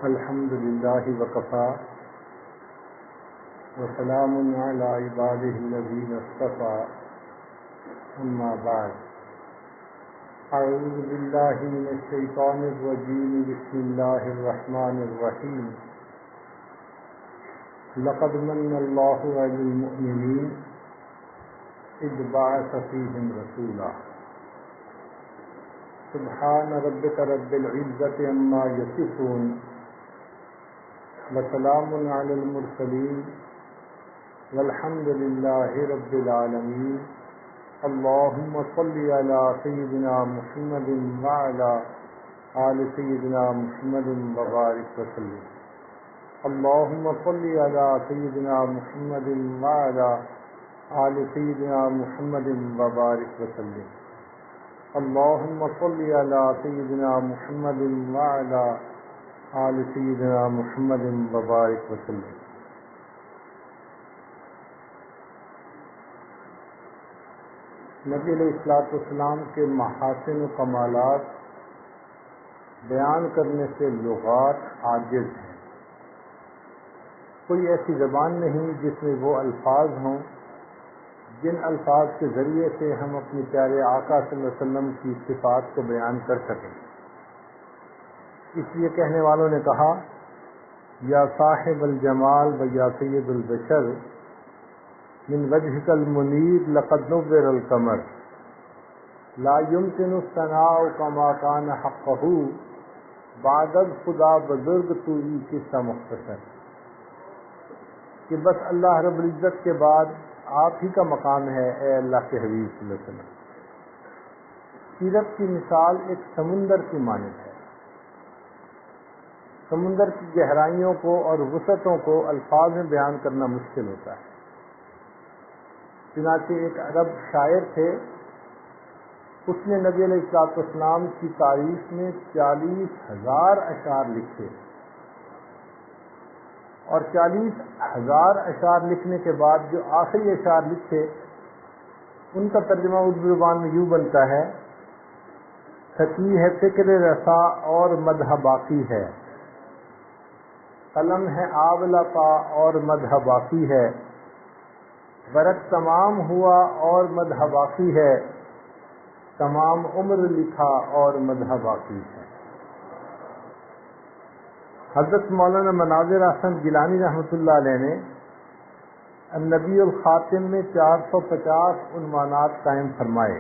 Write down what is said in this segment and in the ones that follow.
الحمد لله وكفى وسلام على عباده الذين اصطفى أما بعد أعوذ بالله من الشيطان الرجيم بسم الله الرحمن الرحيم لقد من الله على المؤمنين إذ بعث فيهم رسولا سبحان ربك رب العزة عما يصفون وسلام على المرسلين والحمد لله رب العالمين اللهم صل على سيدنا محمد وعلى آل سيدنا محمد وبارك وسلم اللهم صل على سيدنا محمد وعلى آل سيدنا محمد وبارك وسلم اللهم صل على سيدنا محمد وعلى آل سيدنا محمد وبارك وسلم. نبی علیہ الصلوۃ والسلام کے محاسن و کمالات بیان کرنے سے لغات عاجز ہیں. کوئی ایسی زبان نہیں جس میں وہ الفاظ ہوں جن الفاظ کے ذریعے سے ہم اپنے پیارے آقا صلی اللہ علیہ وسلم کی صفات کو بیان کر سکیں. اس لیے کہنے والوں نے کہا یا صاحب الجمال و یا سید البشر من وجهك المنیر لقد نور القمر لا يمكن الثناء كما كان حقه بعد خدا بزرگ تو ہی قصہ مختصر کہ بس اللہ رب العزت کے بعد آپ ہی کا مقام ہے اے اللہ کے حبیب صلی اللہ علیہ وسلم. سیرت کی مثال ایک سمندر کی مانند ہے. سمندر کی گہرائیوں کو اور وسعتوں کو الفاظ میں بیان کرنا مشکل ہوتا ہے. چنانچہ ایک عرب شاعر تھے، اس نے نبی علیہ الصلوۃ والسلام کی تعریف میں 40,000 اشعار لکھے اور 40,000 اشعار لکھنے کے بعد جو آخری اشعار لکھے ان کا ترجمہ اردو زبان میں یوں بنتا ہے: تھکی ہے فکر رسا اور مدح باقی ہے، قلم ہے آبلہ پا اور مدح باقی ہے، ورق تمام ہوا اور مدح باقی ہے، تمام عمر لکھا اور مدح باقی ہے. حضرت مولانا مناظر احسن گیلانی رحمۃ اللہ علیہ نے النبی الخاتم میں 450 عنوانات قائم فرمائے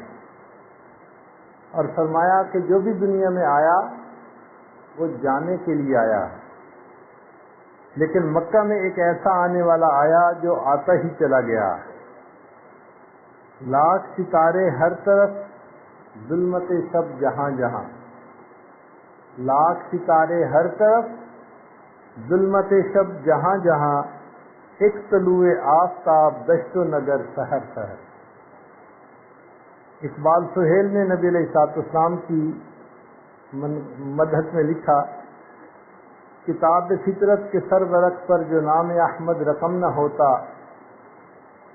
اور فرمایا کہ جو بھی دنیا میں آیا وہ جانے کے لیے آیا، لیکن مکہ میں ایک ایسا آنے والا آیا جو آتا ہی چلا گیا. لاکھ ستارے ہر طرف ظلمت شب جہاں جہاں، لاکھ ستارے ہر طرف ظلمت شب جہاں جہاں، ایک طلوع آفتاب دشت و نگر سحر سحر. اقبال سہیل نے نبی علیہ الصلوۃ والسلام کی مدحت میں لکھا: کتاب فطرت کے سرورق پر جو نام احمد رقم نہ ہوتا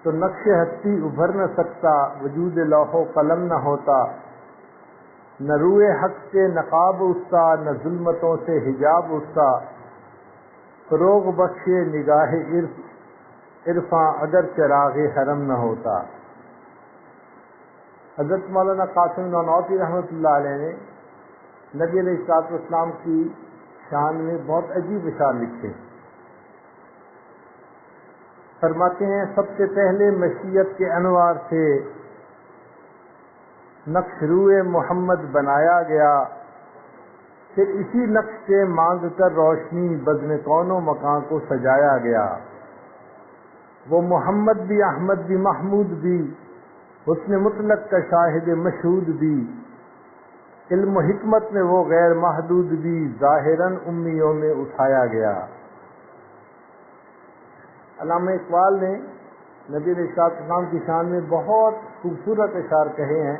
تو نقش ہستی ابھر نہ سکتا، وجود لوح و قلم نہ ہوتا، نہ روئے حق سے نقاب اٹھتا، نہ ظلمتوں سے حجاب اٹھتا، فروغ بخشے نگاہ عرفاں اگر چراغ حرم نہ ہوتا. حضرت مولانا قاسم نانوتوی رحمۃ اللہ علیہ نے نبی علیہ الصلوۃ والسلام کی شان میں بہت عجیب اشعار لکھے. فرماتے ہیں سب سے پہلے مشیت کے انوار سے نقش روئے محمد بنایا گیا، پھر اسی نقش سے مانگ کر روشنی بزم کون و مکان کو سجایا گیا. وہ محمد بھی احمد بھی محمود بھی، حسن مطلق کا شاہد مشہود بھی، علم و حکمت میں وہ غیر محدود بھی، ظاہراً امیوں میں اٹھایا گیا. علامہ اقبال نے نبی علیہ السلام کی شان میں بہت خوبصورت اشعار کہے ہیں: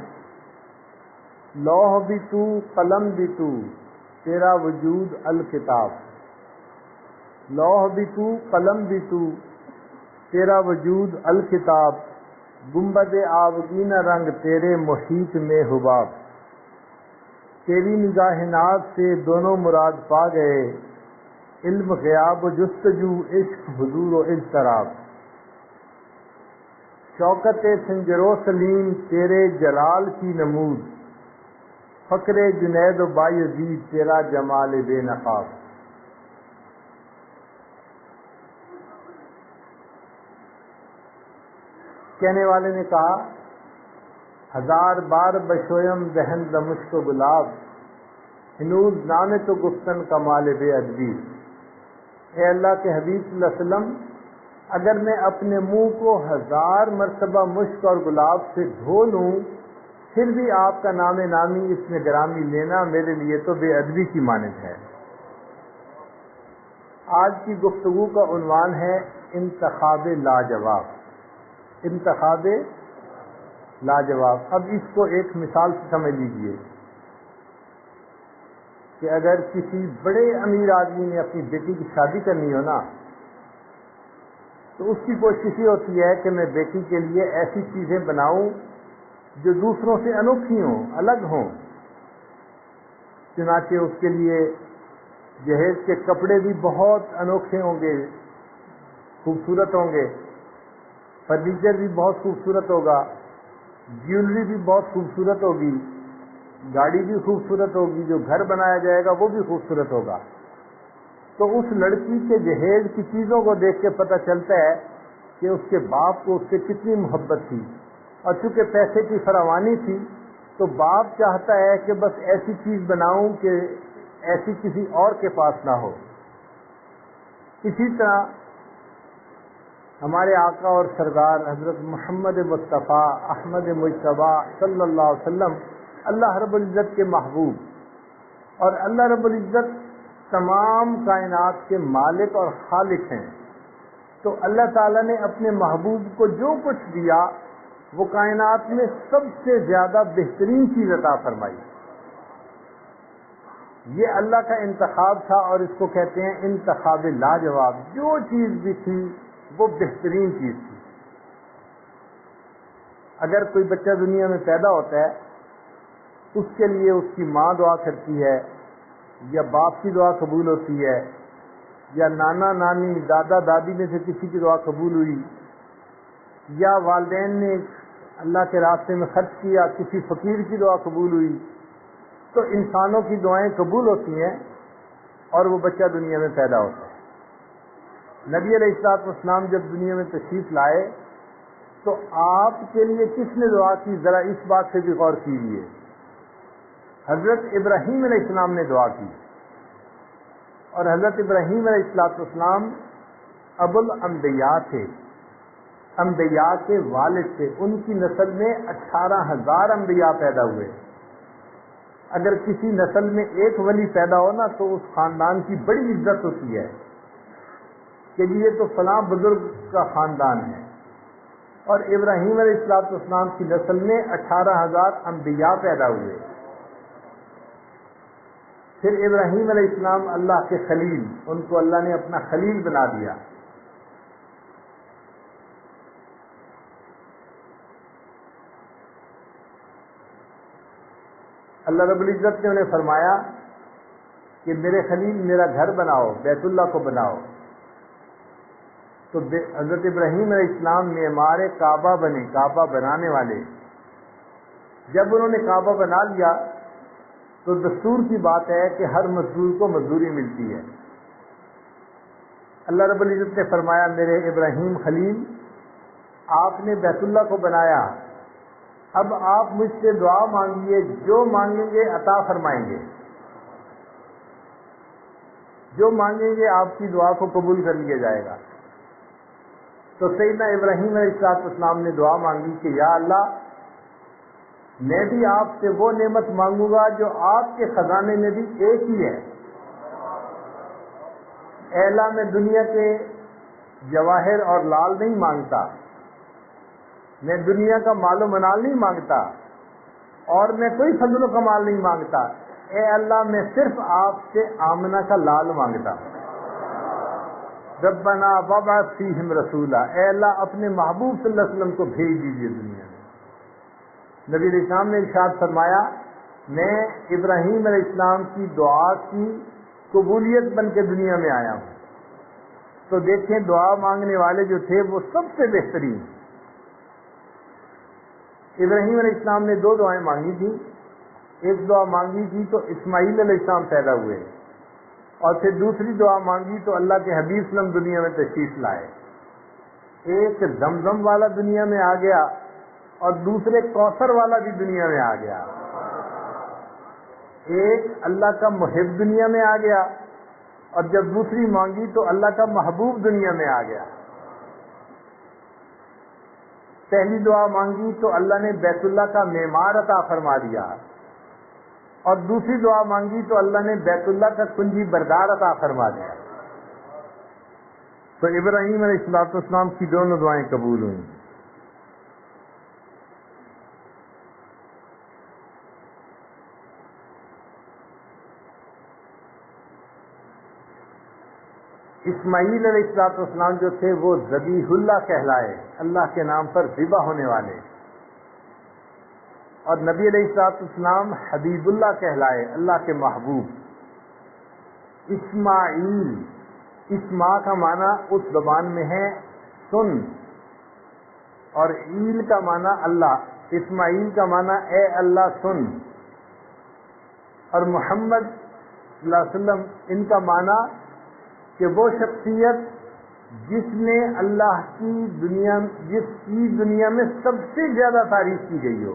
لوح بھی تو قلم بھی تو تیرا وجود الکتاب، لوح بھی تو قلم بھی تو تیرا وجود الکتاب، گنبد آبگینہ رنگ تیرے محیط میں حباب، تیری نگاہ ناز سے دونوں مراد پا گئے، علم غیاب و جستجو، عشق حضور و اضطراب، شوکت سنجر و سلیم تیرے جلال کی نمود، فقر جنید و بایزید تیرا جمال بے نقاب۔ کہنے والے نے کہا، ہزار بار بشویم دہن دمشق و گلاب، ہنوز نام تو گفتن کمال بے ادبی۔ اے اللہ کے حبیب صلی اللہ علیہ وسلم، اگر میں اپنے منہ کو 1000 مرتبہ مشک اور گلاب سے دھو لوں پھر بھی آپ کا نام نامی اس میں گرامی لینا میرے لیے تو بے ادبی کی مانند ہے۔ آج کی گفتگو کا عنوان ہے انتخاب لاجواب۔ انتخاب لاجواب۔ اب اس کو ایک مثال سے سمجھ لیجئے کہ اگر کسی بڑے امیر آدمی نے اپنی بیٹی کی شادی کرنی ہو نا تو اس کی کوشش یہ ہوتی ہے کہ میں بیٹی کے لیے ایسی چیزیں بناؤں جو دوسروں سے انوکھی ہوں، الگ ہوں۔ چنانچہ اس کے لیے جہیز کے کپڑے بھی بہت انوکھے ہوں گے، خوبصورت ہوں گے، فرنیچر بھی بہت خوبصورت ہوگا، جیولری بھی بہت خوبصورت ہوگی، گاڑی بھی خوبصورت ہوگی، جو گھر بنایا جائے گا وہ بھی خوبصورت ہوگا۔ تو اس لڑکی کے جہیز کی چیزوں کو دیکھ کے پتہ چلتا ہے کہ اس کے باپ کو اس سے کتنی محبت تھی، اور چونکہ پیسے کی فراوانی تھی تو باپ چاہتا ہے کہ بس ایسی چیز بناؤں کہ ایسی کسی اور کے پاس نہ ہو۔ اسی طرح ہمارے آقا اور سردار حضرت محمد مصطفیٰ احمد مجتبیٰ صلی اللہ علیہ وسلم اللہ رب العزت کے محبوب، اور اللہ رب العزت تمام کائنات کے مالک اور خالق ہیں، تو اللہ تعالیٰ نے اپنے محبوب کو جو کچھ دیا وہ کائنات میں سب سے زیادہ بہترین چیز عطا فرمائی۔ یہ اللہ کا انتخاب تھا، اور اس کو کہتے ہیں انتخاب لاجواب۔ جو چیز بھی تھی وہ بہترین چیز تھی۔ اگر کوئی بچہ دنیا میں پیدا ہوتا ہے اس کے لیے اس کی ماں دعا کرتی ہے، یا باپ کی دعا قبول ہوتی ہے، یا نانا نانی دادا دادی میں سے کسی کی دعا قبول ہوئی، یا والدین نے اللہ کے راستے میں خرچ کیا، کسی فقیر کی دعا قبول ہوئی، تو انسانوں کی دعائیں قبول ہوتی ہیں اور وہ بچہ دنیا میں پیدا ہوتا ہے۔ نبی علیہ الصلوۃ والسلام جب دنیا میں تشریف لائے تو آپ کے لیے کس نے دعا کی؟ ذرا اس بات سے بھی غور کیجیے۔ حضرت ابراہیم علیہ السلام نے دعا کی، اور حضرت ابراہیم علیہ السلام ابو الانبیاء تھے، انبیاء کے والد تھے۔ ان کی نسل میں 18,000 انبیاء پیدا ہوئے۔ اگر کسی نسل میں ایک ولی پیدا ہو نا تو اس خاندان کی بڑی عزت ہوتی ہے کہ یہ تو فلاں بزرگ کا خاندان ہے۔ اور ابراہیم علیہ السلام کی نسل میں 18,000 انبیاء پیدا ہوئے۔ پھر ابراہیم علیہ السلام اللہ کے خلیل، ان کو اللہ نے اپنا خلیل بنا دیا۔ اللہ رب العزت نے انہیں فرمایا کہ میرے خلیل میرا گھر بناؤ، بیت اللہ کو بناؤ۔ تو حضرت ابراہیم علیہ السلام معمار کعبہ بنے، کعبہ بنانے والے۔ جب انہوں نے کعبہ بنا لیا تو دستور کی بات ہے کہ ہر مزدور کو مزدوری ملتی ہے۔ اللہ رب العزت نے فرمایا میرے ابراہیم خلیل، آپ نے بیت اللہ کو بنایا، اب آپ مجھ سے دعا مانگیے، جو مانگیں گے عطا فرمائیں گے، جو مانگیں گے آپ کی دعا کو قبول کر لیا جائے گا۔ تو سیدنا ابراہیم علیہ السلام نے دعا مانگی کہ یا اللہ، میں بھی آپ سے وہ نعمت مانگوں گا جو آپ کے خزانے میں بھی ایک ہی ہے۔ اے اللہ، میں دنیا کے جواہر اور لال نہیں مانگتا، میں دنیا کا مال و منال نہیں مانگتا، اور میں کوئی فضل و کمال نہیں مانگتا۔ اے اللہ، میں صرف آپ سے آمنہ کا لال مانگتا ہوں۔ ربنا وابعث فیہم رسولا، اے اللہ اپنے محبوب صلی اللہ علیہ وسلم کو بھیج دیجیے دنیا میں۔ نبی علیہ السلام نے ارشاد فرمایا میں ابراہیم علیہ السلام کی دعا کی قبولیت بن کے دنیا میں آیا ہوں. تو دیکھیں دعا مانگنے والے جو تھے وہ سب سے بہترین. ابراہیم علیہ السلام نے 2 دعائیں مانگی تھی. ایک دعا مانگی تھی تو اسماعیل علیہ السلام پیدا ہوئے, اور پھر دوسری دعا مانگی تو اللہ کے حبیب صلی اللہ علیہ وسلم دنیا میں تشریف لائے. ایک زمزم والا دنیا میں آ گیا اور دوسرے کوثر والا بھی دنیا میں آ گیا. ایک اللہ کا محب دنیا میں آ گیا, اور جب دوسری مانگی تو اللہ کا محبوب دنیا میں آ گیا. پہلی دعا مانگی تو اللہ نے بیت اللہ کا معمار عطا فرما دیا, اور دوسری دعا مانگی تو اللہ نے بیت اللہ کا کنجی بردار عطا فرما دیا. تو ابراہیم علیہ السلام کی دونوں دعائیں قبول ہوئیں. اسماعیل علیہ السلام جو تھے وہ ذبیح اللہ کہلائے, اللہ کے نام پر ذبح ہونے والے, اور نبی علیہ السلام حبیب اللہ کہلائے, اللہ کے محبوب. اسماعیل, اسما کا معنی اس زبان میں ہے سن, اور عیل کا معنی اللہ. اسماعیل کا معنی اے اللہ سن, اور محمد صلی اللہ علیہ وسلم ان کا معنی کہ وہ شخصیت جس نے اللہ کی دنیا, جس کی دنیا میں سب سے زیادہ تعریف کی گئی ہو.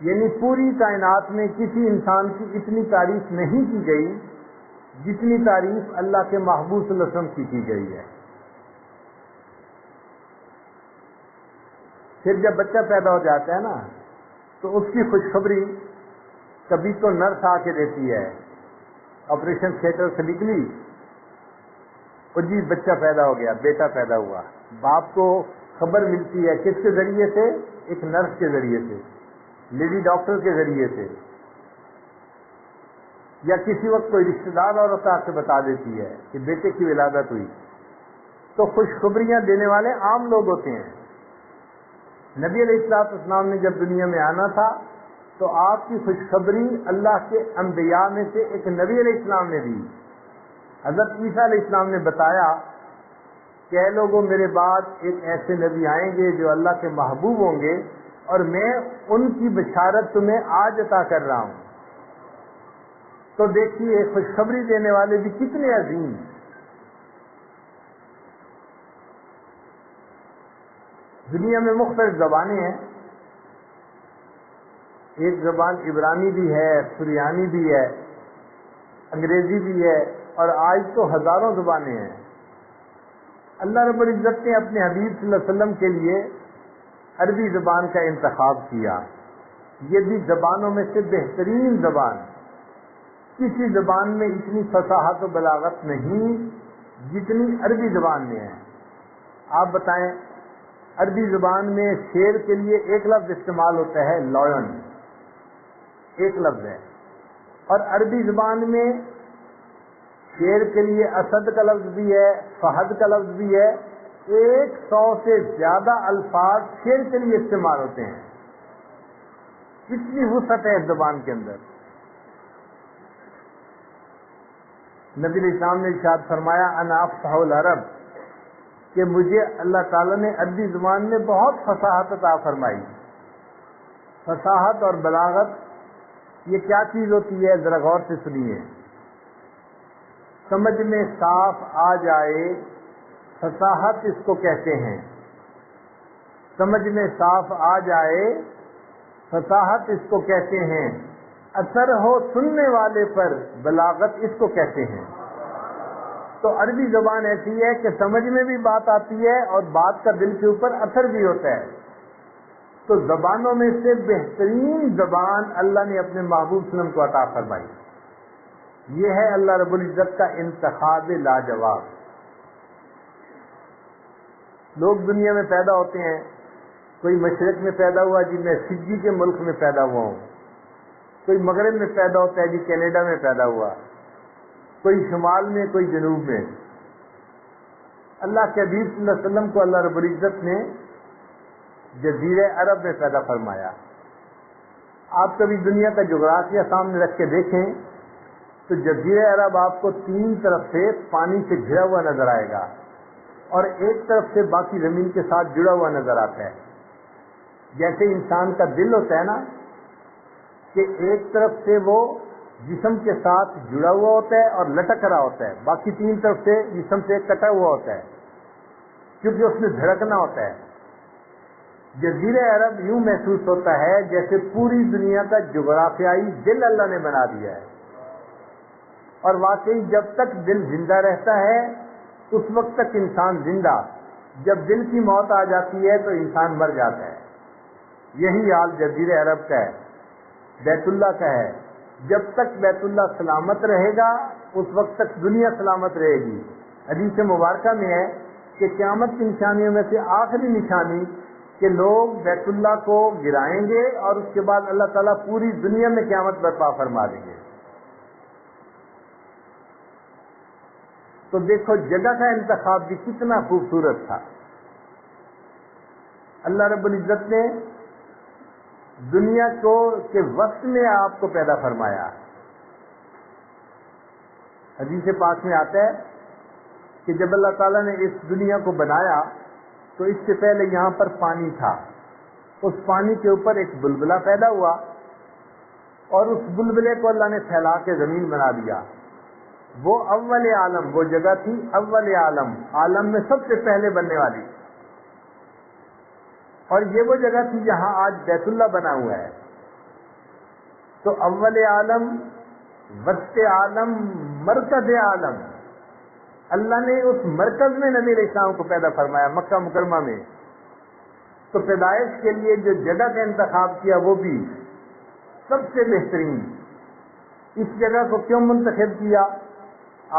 یعنی پوری کائنات میں کسی انسان کی اتنی تعریف نہیں کی گئی جتنی تعریف اللہ کے محبوب صلی اللہ علیہ وسلم کی گئی ہے. پھر جب بچہ پیدا ہو جاتا ہے نا تو اس کی خوشخبری کبھی تو نرس آ کے دیتی ہے, آپریشن تھیٹر سے نکلی اور جی بچہ پیدا ہو گیا, بیٹا پیدا ہوا. باپ کو خبر ملتی ہے کس کے ذریعے سے؟ ایک نرس کے ذریعے سے, لیڈی ڈاکٹر کے ذریعے سے, یا کسی وقت کوئی رشتہ دار عورت آ کے بتا دیتی ہے کہ بیٹے کی ولادت ہوئی. تو خوشخبریاں دینے والے عام لوگ ہوتے ہیں. نبی علیہ السلام نے جب دنیا میں آنا تھا تو آپ کی خوشخبری اللہ کے انبیاء میں سے ایک نبی علیہ السلام نے دی. حضرت عیسیٰ علیہ السلام نے بتایا کہ اے لوگوں میرے بعد ایک ایسے نبی آئیں گے جو اللہ کے محبوب ہوں گے, اور میں ان کی بشارت تمہیں آج عطا کر رہا ہوں. تو دیکھیے خوشخبری دینے والے بھی کتنے عظیم. دنیا میں مختلف زبانیں ہیں. ایک زبان عبرانی بھی ہے, سریانی بھی ہے, انگریزی بھی ہے, اور آج تو ہزاروں زبانیں ہیں. اللہ رب العزت نے اپنے حبیب صلی اللہ علیہ وسلم کے لیے عربی زبان کا انتخاب کیا. یہ بھی زبانوں میں سے بہترین زبان. کسی زبان میں اتنی فصاحت و بلاغت نہیں جتنی عربی زبان میں ہے. آپ بتائیں, عربی زبان میں شیر کے لیے ایک لفظ استعمال ہوتا ہے لائن, ایک لفظ ہے, اور عربی زبان میں شیر کے لیے اسد کا لفظ بھی ہے, فہد کا لفظ بھی ہے. 100 سے زیادہ الفاظ شیر کے لیے استعمال ہوتے ہیں. کتنی وسعت ہے اس زبان کے اندر. نبی علیہ السلام نے ارشاد فرمایا انا افصح العرب, کہ مجھے اللہ تعالیٰ نے عربی زبان میں بہت فصاحت عطا فرمائی. فصاحت اور بلاغت یہ کیا چیز ہوتی ہے؟ ذرا غور سے سنیے. سمجھ میں صاف آ جائے, فصاحت اس کو کہتے ہیں. سمجھ میں صاف آ جائے, فصاحت اس کو کہتے ہیں. اثر ہو سننے والے پر, بلاغت اس کو کہتے ہیں. تو عربی زبان ایسی ہے کہ سمجھ میں بھی بات آتی ہے اور بات کا دل کے اوپر اثر بھی ہوتا ہے. تو زبانوں میں سے بہترین زبان اللہ نے اپنے محبوب صلی اللہ علیہ وسلم کو عطا فرمائی. یہ ہے اللہ رب العزت کا انتخاب لاجواب. لوگ دنیا میں پیدا ہوتے ہیں, کوئی مشرق میں پیدا ہوا جی میں فجی کے ملک میں پیدا ہوا ہوں, کوئی مغرب میں پیدا ہوتا ہے جی کینیڈا میں پیدا ہوا, کوئی شمال میں کوئی جنوب میں. اللہ کے حبیب صلی اللہ علیہ وسلم کو اللہ رب العزت نے جزیرہ عرب میں پیدا فرمایا. آپ کبھی دنیا کا جغرافیہ سامنے رکھ کے دیکھیں تو جزیرہ عرب آپ کو تین طرف سے پانی سے گھرا ہوا نظر آئے گا اور ایک طرف سے باقی زمین کے ساتھ جڑا ہوا نظر آتا ہے. جیسے انسان کا دل ہوتا ہے نا کہ ایک طرف سے وہ جسم کے ساتھ جڑا ہوا ہوتا ہے اور لٹک رہا ہوتا ہے, باقی تین طرف سے جسم سے کٹا ہوا ہوتا ہے کیونکہ اس میں دھڑکنا ہوتا ہے. جزیرہ عرب یوں محسوس ہوتا ہے جیسے پوری دنیا کا جغرافیائی دل اللہ نے بنا دیا ہے, اور واقعی جب تک دل زندہ رہتا ہے اس وقت تک انسان زندہ, جب دل کی موت آ جاتی ہے تو انسان مر جاتا ہے. یہی حال جزیرہ عرب کا ہے, بیت اللہ کا ہے. جب تک بیت اللہ سلامت رہے گا اس وقت تک دنیا سلامت رہے گی. حدیث مبارکہ میں ہے کہ قیامت کی نشانیوں میں سے آخری نشانی کہ لوگ بیت اللہ کو گرائیں گے اور اس کے بعد اللہ تعالیٰ پوری دنیا میں قیامت برپا فرما دیں گے. تو دیکھو جگہ کا انتخاب بھی کتنا خوبصورت تھا. اللہ رب العزت نے دنیا کو کے وقت میں آپ کو پیدا فرمایا. حدیث پاک میں آتا ہے کہ جب اللہ تعالیٰ نے اس دنیا کو بنایا تو اس سے پہلے یہاں پر پانی تھا. اس پانی کے اوپر ایک بلبلہ پیدا ہوا اور اس بلبلے کو اللہ نے پھیلا کے زمین بنا دیا. وہ اول عالم, وہ جگہ تھی اول عالم, عالم میں سب سے پہلے بننے والی. اور یہ وہ جگہ تھی جہاں آج بیت اللہ بنا ہوا ہے. تو اول عالم, وسط عالم, مرکز عالم, اللہ نے اس مرکز میں نبی علیہ السلام کو پیدا فرمایا مکہ مکرمہ میں. تو پیدائش کے لیے جو جگہ کا انتخاب کیا وہ بھی سب سے بہترین. اس جگہ کو کیوں منتخب کیا؟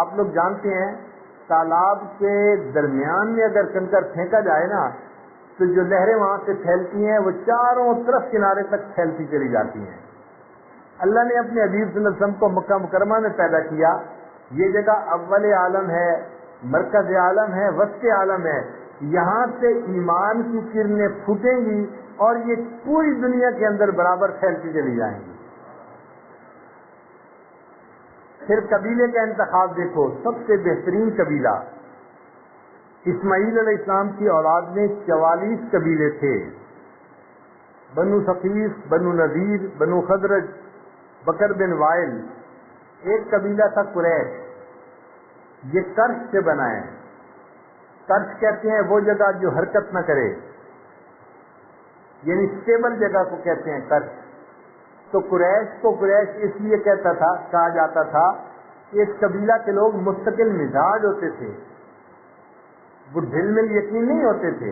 آپ لوگ جانتے ہیں تالاب کے درمیان میں اگر کنکر پھینکا جائے نا تو جو لہریں وہاں سے پھیلتی ہیں وہ چاروں طرف کنارے تک پھیلتی چلی جاتی ہیں. اللہ نے اپنے حبیب صلی اللہ علیہ وسلم کو مکہ مکرمہ میں پیدا کیا. یہ جگہ اول عالم ہے, مرکز عالم ہے, وسط عالم ہے. یہاں سے ایمان کی کرنیں پھوٹیں گی اور یہ پوری دنیا کے اندر برابر پھیلتی چلی جائیں گی. پھر قبیلے کا انتخاب دیکھو, سب سے بہترین قبیلہ اسماعیل علیہ السلام کی اولاد میں 44 قبیلے تھے. بنو ثقیف, بنو نذیر, بنو خزرج, بکر بن وائل. ایک قبیلہ تھا قریش, یہ کرش سے بنا ہے. کرش کہتے ہیں وہ جگہ جو حرکت نہ کرے, یعنی اسٹیبل جگہ کو کہتے ہیں کرش. تو قریش کو قریش اس لیے کہا جاتا تھا کہ اس قبیلہ کے لوگ مستقل مزاج ہوتے تھے, وہ ڈھل مل یقین نہیں ہوتے تھے,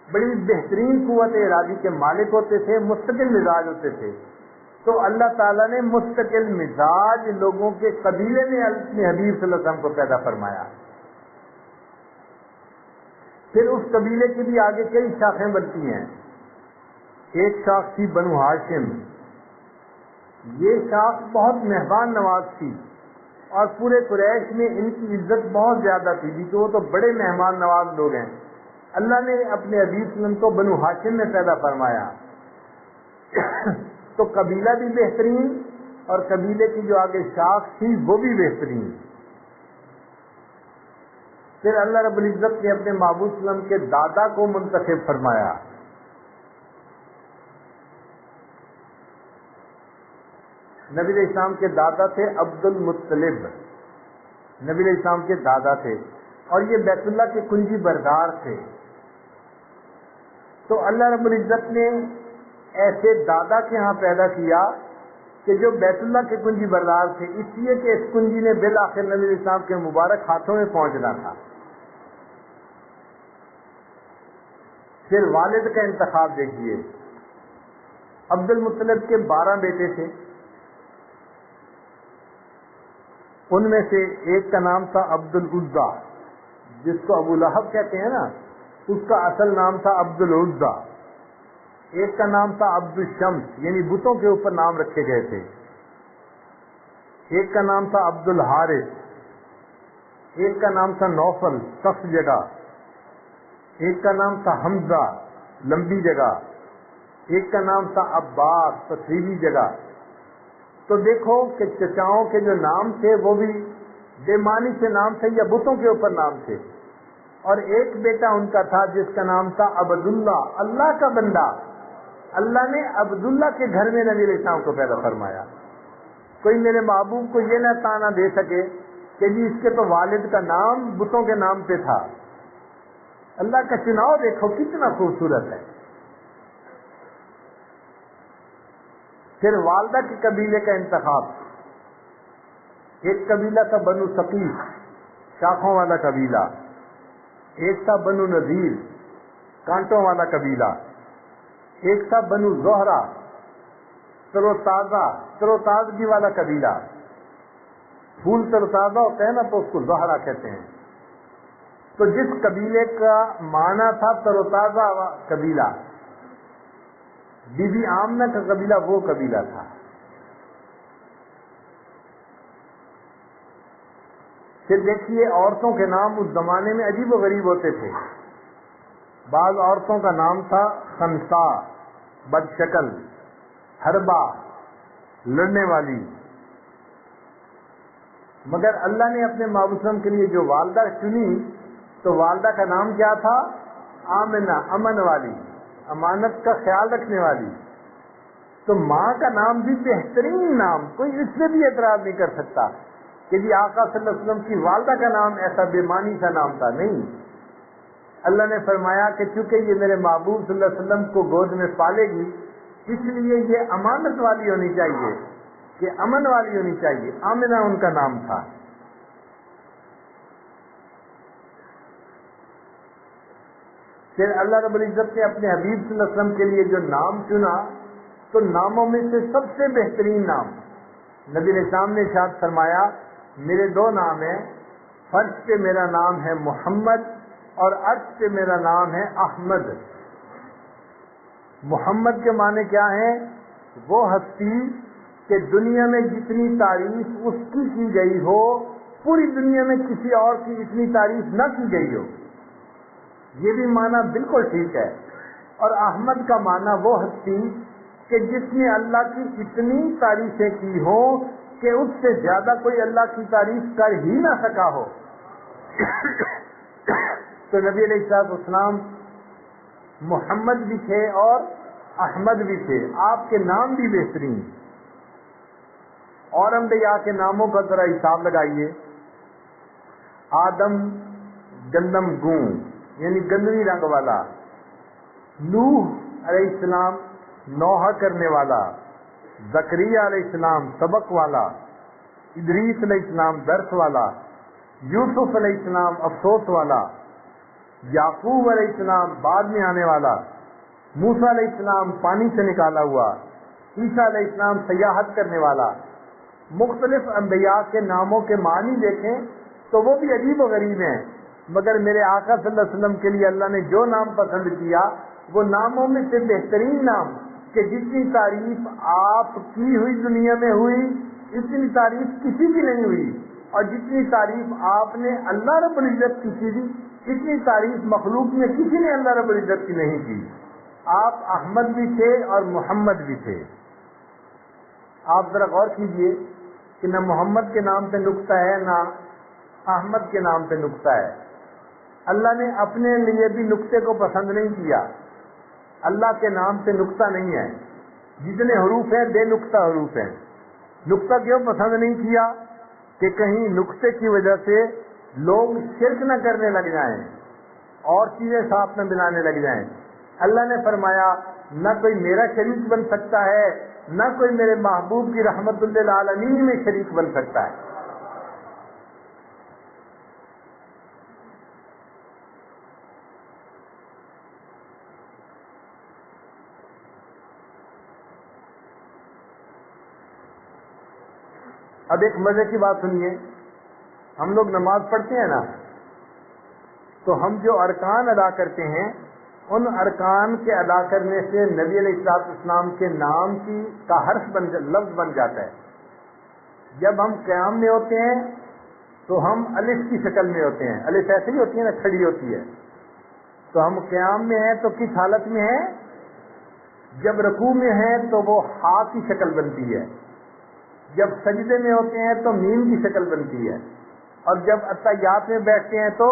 بڑی بہترین قوت ارادی کے مالک ہوتے تھے, مستقل مزاج ہوتے تھے. تو اللہ تعالیٰ نے مستقل مزاج لوگوں کے قبیلے میں اپنے حبیب صلی اللہ علیہ وسلم کو پیدا فرمایا. پھر اس قبیلے کی بھی آگے کئی شاخیں بنتی ہیں. ایک شاخ تھی بنو ہاشم. یہ شاخ بہت مہمان نواز تھی اور پورے قریش میں ان کی عزت بہت زیادہ تھی کیونکہ وہ تو بڑے مہمان نواز لوگ ہیں. اللہ نے اپنے حبیب صلی اللہ علیہ وسلم کو بنو ہاشم میں پیدا فرمایا. تو قبیلہ بھی بہترین اور قبیلے کی جو آگے شاخ تھی وہ بھی بہترین. پھر اللہ رب العزت نے اپنے محبوب صلی اللہ علیہ وسلم کے دادا کو منتخب فرمایا. نبی علیہ السلام کے دادا تھے عبد المطلب, نبی علیہ السلام کے دادا تھے اور یہ بیت اللہ کے کنجی بردار تھے. تو اللہ رب العزت نے ایسے دادا کے ہاں پیدا کیا کہ جو بیت اللہ کے کنجی بردار تھے, اس لیے کہ اس کنجی نے بالآخر نبی علیہ السلام کے مبارک ہاتھوں میں پہنچنا تھا. پھر والد کا انتخاب دیکھیے. عبد المطلب کے 12 بیٹے تھے. ان میں سے ایک کا نام تھا عبد العزا, جس کو ابو لہب کہتے ہیں نا, اس کا اصل نام تھا عبد العزا. ایک کا نام تھا عبد الشمس, یعنی بتوں کے اوپر نام رکھے گئے تھے. ایک کا نام تھا عبد الحارث. ایک کا نام تھا نوفل, سخت جگہ. ایک کا نام تھا حمزہ, لمبی جگہ. ایک کا نام تھا عباس, پتھریلی جگہ. تو دیکھو کہ چچاؤں کے جو نام تھے وہ بھی بے معنی سے نام تھے یا بتوں کے اوپر نام تھے. اور ایک بیٹا ان کا تھا جس کا نام تھا عبداللہ، اللہ کا بندہ. اللہ نے عبداللہ کے گھر میں نبی علیہ السلام کو پیدا فرمایا. کوئی میرے محبوب کو یہ نہ تانا دے سکے کہ جی اس کے تو والد کا نام بتوں کے نام پہ تھا. اللہ کا چناؤ دیکھو کتنا خوبصورت ہے. پھر والدہ کے قبیلے کا انتخاب. ایک قبیلہ تھا بنو ثقیف، شاخوں والا قبیلہ. ایک تھا بنو نذیر، کانٹوں والا قبیلہ. ایک تھا بنو زہرہ، تر و تازگی والا قبیلہ. پھول تر و تازہ ہوتے ہیں نا تو اس کو زہرہ کہتے ہیں. تو جس قبیلے کا معنی تھا تر و تازہ قبیلہ، بی بی آمنہ کا قبیلہ وہ قبیلہ تھا. پھر دیکھیے عورتوں کے نام اس زمانے میں عجیب و غریب ہوتے تھے. بعض عورتوں کا نام تھا خنسا، بد شکل، حربا، لڑنے والی. مگر اللہ نے اپنے محبوب وسلم کے لیے جو والدہ چنی تو والدہ کا نام کیا تھا؟ آمنہ، امن والی، امانت کا خیال رکھنے والی. تو ماں کا نام بھی بہترین نام، کوئی اس سے بھی اعتراض نہیں کر سکتا کہ جی آقا صلی اللہ علیہ وسلم کی والدہ کا نام ایسا بے معنی سا نام تھا. نہیں، اللہ نے فرمایا کہ چونکہ یہ میرے محبوب صلی اللہ علیہ وسلم کو گود میں پالے گی اس لیے یہ امانت والی ہونی چاہیے، کہ امن والی ہونی چاہیے. آمنہ ان کا نام تھا. پھر اللہ رب العزت نے اپنے حبیب صلی اللہ علیہ وسلم کے لیے جو نام چنا تو ناموں میں سے سب سے بہترین نام نبی علیہ السلام نے ارشاد فرمایا میرے دو نام ہیں، فرش پہ میرا نام ہے محمد اور عرش پہ میرا نام ہے احمد. محمد کے معنی کیا ہیں؟ وہ ہستی کہ دنیا میں جتنی تعریف اس کی گئی ہو پوری دنیا میں کسی اور کی اتنی تعریف نہ کی گئی ہو. یہ بھی معنی بالکل ٹھیک ہے. اور احمد کا معنی وہ ہستی کہ جس نے اللہ کی اتنی تعریفیں کی ہو کہ اس سے زیادہ کوئی اللہ کی تعریف کر ہی نہ سکا ہو. تو نبی علیہ السلام محمد بھی تھے اور احمد بھی تھے. آپ کے نام بھی بہترین. اور انبیاء کے ناموں کا ذرا حساب لگائیے. آدم گندم گوں یعنی گندمی رنگ والا، نوح علیہ السلام نوحہ کرنے والا، زکریا علیہ السلام سبق والا، ادریس علیہ السلام درس والا، یوسف علیہ السلام افسوس والا، یعقوب علیہ السلام بعد میں آنے والا، موسیٰ علیہ السلام پانی سے نکالا ہوا، عیسیٰ علیہ السلام سیاحت کرنے والا. مختلف انبیاء کے ناموں کے معنی دیکھیں تو وہ بھی عجیب و غریب ہیں. مگر میرے آقا صلی اللہ علیہ وسلم کے لیے اللہ نے جو نام پسند کیا وہ ناموں میں سے بہترین نام کہ جتنی تعریف آپ کی ہوئی دنیا میں ہوئی اتنی تعریف کسی کی نہیں ہوئی، اور جتنی تعریف آپ نے اللہ رب العزت کی کی اتنی تعریف مخلوق میں کسی نے اللہ رب العزت کی نہیں کی. آپ احمد بھی تھے اور محمد بھی تھے. آپ ذرا غور کیجئے کہ نہ محمد کے نام پہ نقطہ ہے نہ احمد کے نام پہ نقطہ ہے. اللہ نے اپنے لیے بھی نقطے کو پسند نہیں کیا. اللہ کے نام پہ نقطہ نہیں ہے. جتنے حروف ہیں بے نقطہ حروف ہیں. نقطہ کیوں پسند نہیں کیا؟ کہ کہیں نقطے کی وجہ سے لوگ شرک نہ کرنے لگ جائیں اور چیزیں ساتھ نہ ملانے لگ جائیں. اللہ نے فرمایا نہ کوئی میرا شریک بن سکتا ہے نہ کوئی میرے محبوب کی رحمت للعالمین میں شریک بن سکتا ہے. اب ایک مزے کی بات سنیے. ہم لوگ نماز پڑھتے ہیں نا تو ہم جو ارکان ادا کرتے ہیں ان ارکان کے ادا کرنے سے نبی علیہ السلام کے نام کا حرف لفظ بن جاتا ہے. جب ہم قیام میں ہوتے ہیں تو ہم الف کی شکل میں ہوتے ہیں. الف ایسی ہی ہوتی ہے نا، کھڑی ہوتی ہے. تو ہم قیام میں ہیں تو کس حالت میں ہیں؟ جب رکوع میں ہیں تو وہ ہا کی شکل بنتی ہے. جب سجدے میں ہوتے ہیں تو میم کی شکل بنتی ہے، اور جب اتحیات میں بیٹھتے ہیں تو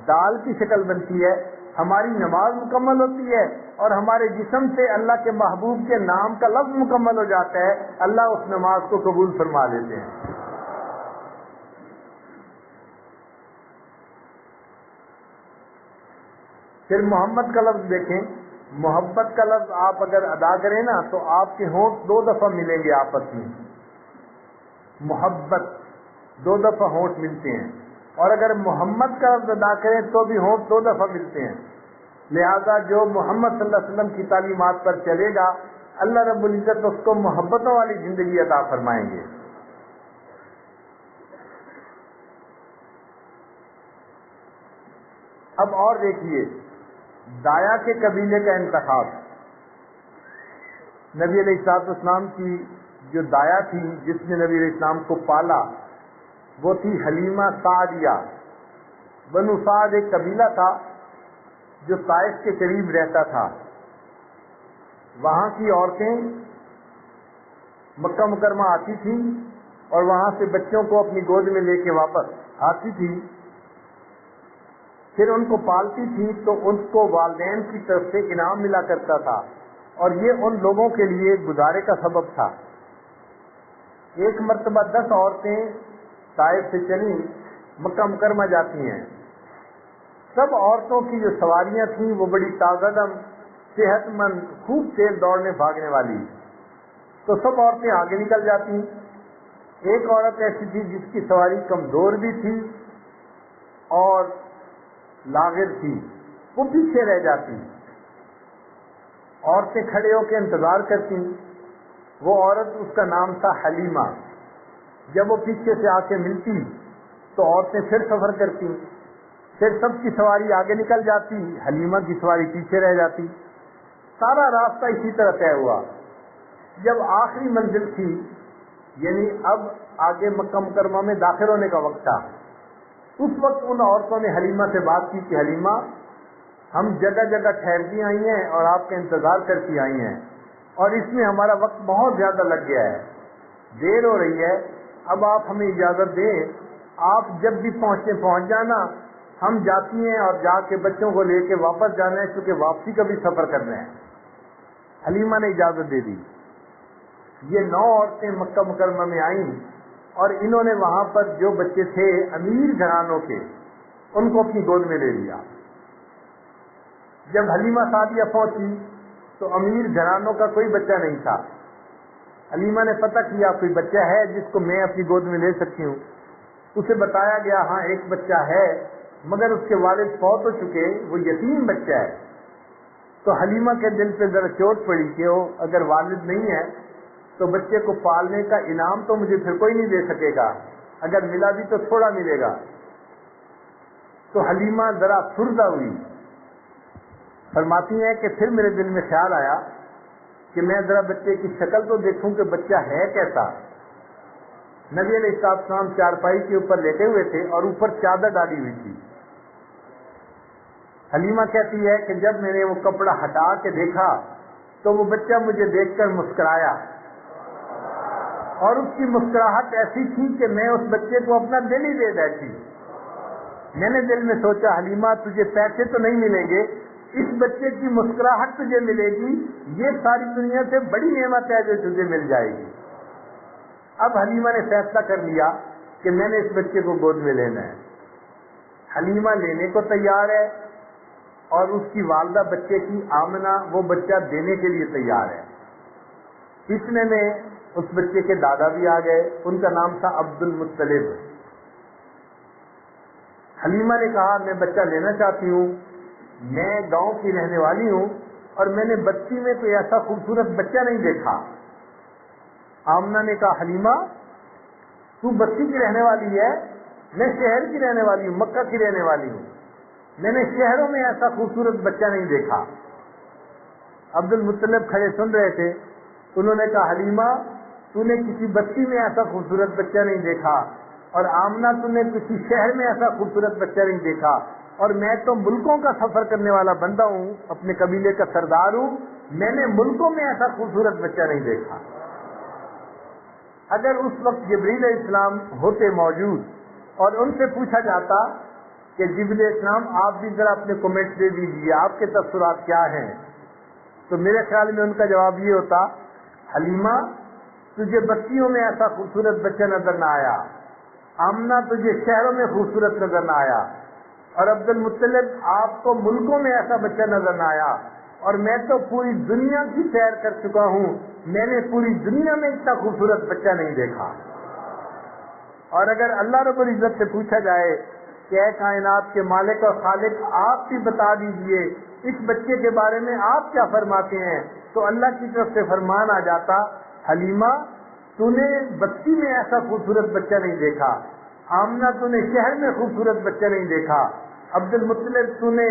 دال کی شکل بنتی ہے۔ ہماری نماز مکمل ہوتی ہے اور ہمارے جسم سے اللہ کے محبوب کے نام کا لفظ مکمل ہو جاتا ہے، اللہ اس نماز کو قبول فرما لیتے ہیں۔ پھر محمد کا لفظ دیکھیں، محبت کا لفظ آپ اگر ادا کریں نا تو آپ کے ہونٹ 2 دفعہ ملیں گے آپس میں، محبت 2 دفعہ ہونٹ ملتے ہیں، اور اگر محمد کا لفظ ادا کریں تو بھی ہونٹ 2 دفعہ ملتے ہیں۔ لہذا جو محمد صلی اللہ علیہ وسلم کی تعلیمات پر چلے گا اللہ رب العزت اس کو محبتوں والی زندگی عطا فرمائیں گے۔ اب اور دیکھیے دایا کے قبیلے کا انتخاب۔ نبی علیہ الصلوۃ والسلام کی جو دایا تھی جس نے نبی علیہ السلام کو پالا وہ تھی حلیمہ سعدیہ۔ بنو سعد ایک قبیلہ تھا جو طائف کے قریب رہتا تھا۔ وہاں کی عورتیں مکہ مکرمہ آتی تھیں اور وہاں سے بچوں کو اپنی گود میں لے کے واپس آتی تھی، پھر ان کو پالتی تھی تو ان کو والدین کی طرف سے انعام ملا کرتا تھا، اور یہ ان لوگوں کے لیے گزارے کا سبب تھا۔ ایک مرتبہ 10 عورتیں طائف سے چلیں مکہ مکرمہ جاتی ہیں۔ سب عورتوں کی جو سواریاں تھیں وہ بڑی تازہ دم، صحت مند، خوب تیز دوڑنے بھاگنے والی، تو سب عورتیں آگے نکل جاتی۔ ایک عورت ایسی تھی جس کی سواری کمزور بھی تھی اور لاغر تھی، وہ پیچھے رہ جاتی۔ عورتیں کھڑے ہو کے انتظار کرتی، وہ عورت اس کا نام تھا حلیمہ۔ جب وہ پیچھے سے آ کے ملتی تو عورتیں پھر سفر کرتی، پھر سب کی سواری آگے نکل جاتی، حلیمہ کی سواری پیچھے رہ جاتی۔ سارا راستہ اسی طرح طے ہوا۔ جب آخری منزل تھی، یعنی اب آگے مکہ مکرمہ میں داخل ہونے کا وقت تھا، اس وقت ان عورتوں نے حلیمہ سے بات کی کہ حلیمہ ہم جگہ جگہ ٹھہرتی آئی ہیں اور آپ کا انتظار کرتی آئی ہیں، اور اس میں ہمارا وقت بہت زیادہ لگ گیا ہے، دیر ہو رہی ہے، اب آپ ہمیں اجازت دیں، آپ جب بھی پہنچ جانا، ہم جاتی ہیں اور جا کے بچوں کو لے کے واپس جانا ہے کیونکہ واپسی کا بھی سفر کر رہے ہیں۔ حلیمہ نے اجازت دے دی۔ یہ 9 عورتیں مکہ مکرمہ میں آئیں اور انہوں نے وہاں پر جو بچے تھے امیر گھرانوں کے ان کو اپنی گود میں لے لیا۔ جب حلیمہ سعدیہ پہنچی تو امیر گھرانوں کا کوئی بچہ نہیں تھا۔ حلیمہ نے پتہ کیا کوئی بچہ ہے جس کو میں اپنی گود میں لے سکتی ہوں۔ اسے بتایا گیا ہاں ایک بچہ ہے مگر اس کے والد فوت ہو چکے، وہ یتیم بچہ ہے۔ تو حلیمہ کے دل پہ ذرا چوٹ پڑی کہ وہ اگر والد نہیں ہے تو بچے کو پالنے کا انعام تو مجھے پھر کوئی نہیں دے سکے گا، اگر ملا بھی تو تھوڑا ملے گا۔ تو حلیمہ ذرا افسردہ ہوئی، فرماتی ہیں کہ پھر میرے دل میں خیال آیا کہ میں ذرا بچے کی شکل تو دیکھوں کہ بچہ ہے کیسا۔ نبی علیہ السلام چارپائی کے اوپر لیٹے ہوئے تھے اور اوپر چادر ڈالی ہوئی تھی۔ حلیمہ کہتی ہے کہ جب میں نے وہ کپڑا ہٹا کے دیکھا تو وہ بچہ مجھے دیکھ کر مسکرایا، اور اس کی مسکراہٹ ایسی تھی کہ میں اس بچے کو اپنا دل ہی دے بیٹھی۔ میں نے دل میں سوچا حلیمہ تجھے پیسے تو نہیں ملیں گے، اس بچے کی مسکراہٹ تجھے ملے گی، یہ ساری دنیا سے بڑی نعمت ہے جو تجھے مل جائے گی۔ اب حلیمہ نے فیصلہ کر لیا کہ میں نے اس بچے کو گود میں لینا ہے۔ حلیمہ لینے کو تیار ہے اور اس کی والدہ بچے کی آمنہ وہ بچہ دینے کے لیے تیار ہے۔ اتنے میں اس بچے کے دادا بھی آ گئے، ان کا نام تھا عبد المطلب۔ حلیمہ نے کہا میں بچہ لینا چاہتی ہوں، میں گاؤں کی رہنے والی ہوں اور میں نے بستی میں کوئی ایسا خوبصورت بچہ نہیں دیکھا۔ آمنہ نے کہا حلیمہ تو بستی کی رہنے والی ہے، میں شہر کی رہنے والی ہوں، مکہ کی رہنے والی ہوں، میں نے شہروں میں ایسا خوبصورت بچہ نہیں دیکھا۔ عبد المطلب کھڑے سن رہے تھے، انہوں نے کہا حلیمہ تو نے کسی بستی میں ایسا خوبصورت بچہ نہیں دیکھا، اور آمنہ تو نے کسی شہر میں ایسا خوبصورت بچہ نہیں دیکھا، اور میں تو ملکوں کا سفر کرنے والا بندہ ہوں، اپنے قبیلے کا سردار ہوں، میں نے ملکوں میں ایسا خوبصورت بچہ نہیں دیکھا۔ اگر اس وقت جبریل علیہ السلام ہوتے موجود اور ان سے پوچھا جاتا کہ جبریل علیہ السلام آپ بھی ذرا اپنے کمنٹ دے دیجیے، آپ کے تاثرات کیا ہیں، تو میرے خیال میں ان کا جواب یہ ہوتا، حلیمہ تجھے بستیوں میں ایسا خوبصورت بچہ نظر نہ آیا، آمنہ تجھے شہروں میں خوبصورت نظر نہ آیا، اور عبد المطلب آپ کو ملکوں میں ایسا بچہ نظر نہ آیا، اور میں تو پوری دنیا کی سیر کر چکا ہوں، میں نے پوری دنیا میں اتنا خوبصورت بچہ نہیں دیکھا۔ اور اگر اللہ رب العزت سے پوچھا جائے کہ اے کائنات کے مالک اور خالق آپ بھی بتا دیجئے اس بچے کے بارے میں آپ کیا فرماتے ہیں، تو اللہ کی طرف سے فرمان آ جاتا، حلیمہ تو نے بستی میں ایسا خوبصورت بچہ نہیں دیکھا، آمنہ تو نے شہر میں خوبصورت بچہ نہیں دیکھا، عبد المطلب تو نے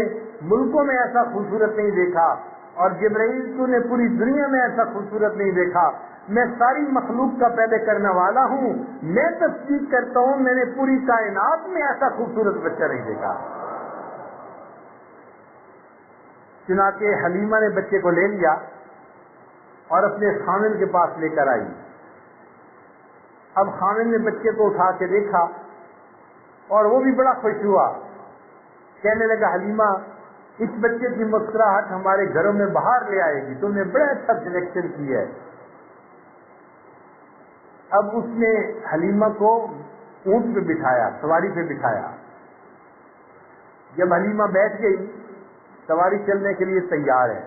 ملکوں میں ایسا خوبصورت نہیں دیکھا، اور جبرائیل تو نے پوری دنیا میں ایسا خوبصورت نہیں دیکھا، میں ساری مخلوق کا پیدا کرنے والا ہوں، میں تصدیق کرتا ہوں میں نے پوری کائنات میں ایسا خوبصورت بچہ نہیں دیکھا۔ چنانچہ حلیمہ نے بچے کو لے لیا اور اپنے خامن کے پاس لے کر آئی۔ اب خامن نے بچے کو اٹھا کے دیکھا اور وہ بھی بڑا خوش ہوا، کہنے لگا حلیمہ اس بچے کی مسکراہٹ ہمارے گھروں میں باہر لے آئے گی، تم نے بڑا اچھا سلیکشن کی ہے۔ اب اس نے حلیمہ کو اونٹ پہ بٹھایا، سواری پہ بٹھایا۔ جب حلیمہ بیٹھ گئی، سواری چلنے کے لیے تیار ہے،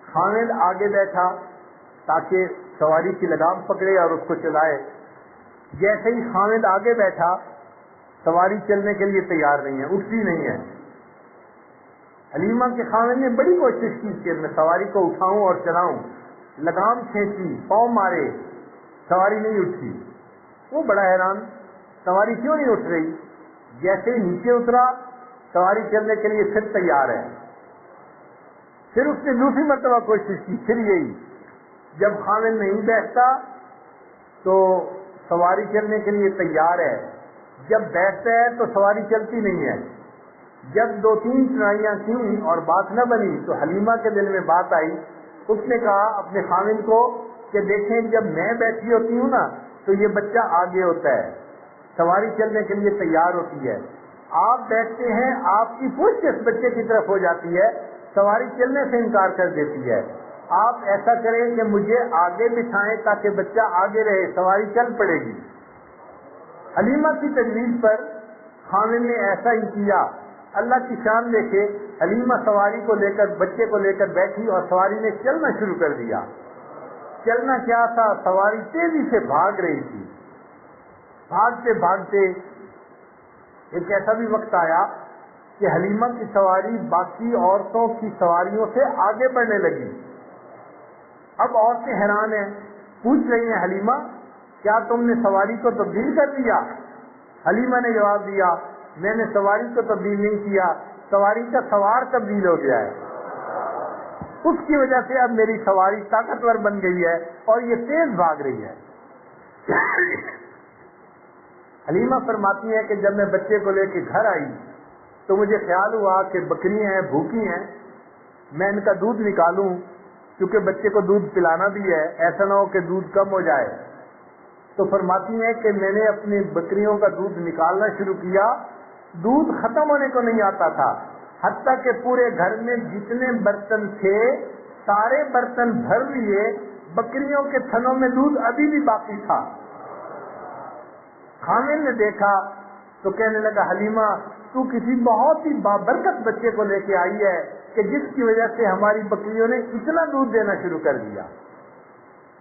خامد آگے بیٹھا تاکہ سواری کی لگام پکڑے اور اس کو چلائے۔ جیسے ہی خامد آگے بیٹھا، سواری چلنے کے لیے تیار نہیں ہے، اٹھتی نہیں ہے۔ حلیمہ کے خامد نے بڑی کوشش کی کہ میں سواری کو اٹھاؤں اور چلاؤں، لگام کھینچی، پاؤں مارے، سواری نہیں اٹھی۔ وہ بڑا حیران، سواری کیوں نہیں اٹھ رہی؟ جیسے ہی نیچے اترا، سواری چلنے کے لیے پھر تیار ہے۔ پھر اس نے دوسری مرتبہ کوشش کی، پھر یہی۔ جب خامد نہیں بیٹھتا تو سواری چلنے کے لیے تیار ہے، جب بیٹھتا ہے تو سواری چلتی نہیں ہے۔ جب 2-3 چڑھائیاں کی اور بات نہ بنی تو حلیمہ کے دل میں بات آئی۔ اس نے کہا اپنے خامد کو کہ دیکھیں جب میں بیٹھی ہوتی ہوں نا تو یہ بچہ آگے ہوتا ہے، سواری چلنے کے لیے تیار ہوتی ہے، آپ بیٹھتے ہیں آپ کی پشت اس بچے کی طرف ہو جاتی ہے، سواری چلنے سے انکار کر دیتی ہے۔ آپ ایسا کریں کہ مجھے آگے بٹھائیں تاکہ بچہ آگے رہے، سواری چل پڑے گی۔ حلیمہ کی تجویز پر خامد نے ایسا ہی کیا۔ اللہ کی شان دیکھے، حلیمہ سواری کو لے کر، بچے کو لے کر بیٹھی اور سواری نے چلنا شروع کر دیا۔ چلنا کیا تھا، سواری تیزی سے بھاگ رہی تھی۔ بھاگتے بھاگتے ایک ایسا بھی وقت آیا کہ حلیمہ کی سواری باقی عورتوں کی سواریوں سے آگے بڑھنے لگی۔ اب عورتیں حیران ہیں، پوچھ رہی ہیں حلیمہ کیا تم نے سواری کو تبدیل کر دیا؟ حلیمہ نے جواب دیا میں نے سواری کو تبدیل نہیں کیا، سواری کا سوار تبدیل ہو گیا ہے، اس کی وجہ سے اب میری سواری طاقتور بن گئی ہے اور یہ تیز بھاگ رہی ہے۔ حلیمہ فرماتی ہیں کہ جب میں بچے کو لے کے گھر آئی تو مجھے خیال ہوا کہ بکریاں ہیں، بھوکی ہیں، میں ان کا دودھ نکالوں، کیونکہ بچے کو دودھ پلانا بھی ہے، ایسا نہ ہو کہ دودھ کم ہو جائے۔ تو فرماتی ہیں کہ میں نے اپنی بکریوں کا دودھ نکالنا شروع کیا، دودھ ختم ہونے کو نہیں آتا تھا، حتیٰ کہ پورے گھر میں جتنے برتن تھے سارے برتن بھر لیے، بکریوں کے تھنوں میں دودھ ابھی بھی باقی تھا۔ خامد نے دیکھا تو کہنے لگا حلیمہ تو کسی بہت ہی بابرکت بچے کو لے کے آئی ہے کہ جس کی وجہ سے ہماری بکریوں نے اتنا دودھ دینا شروع کر دیا۔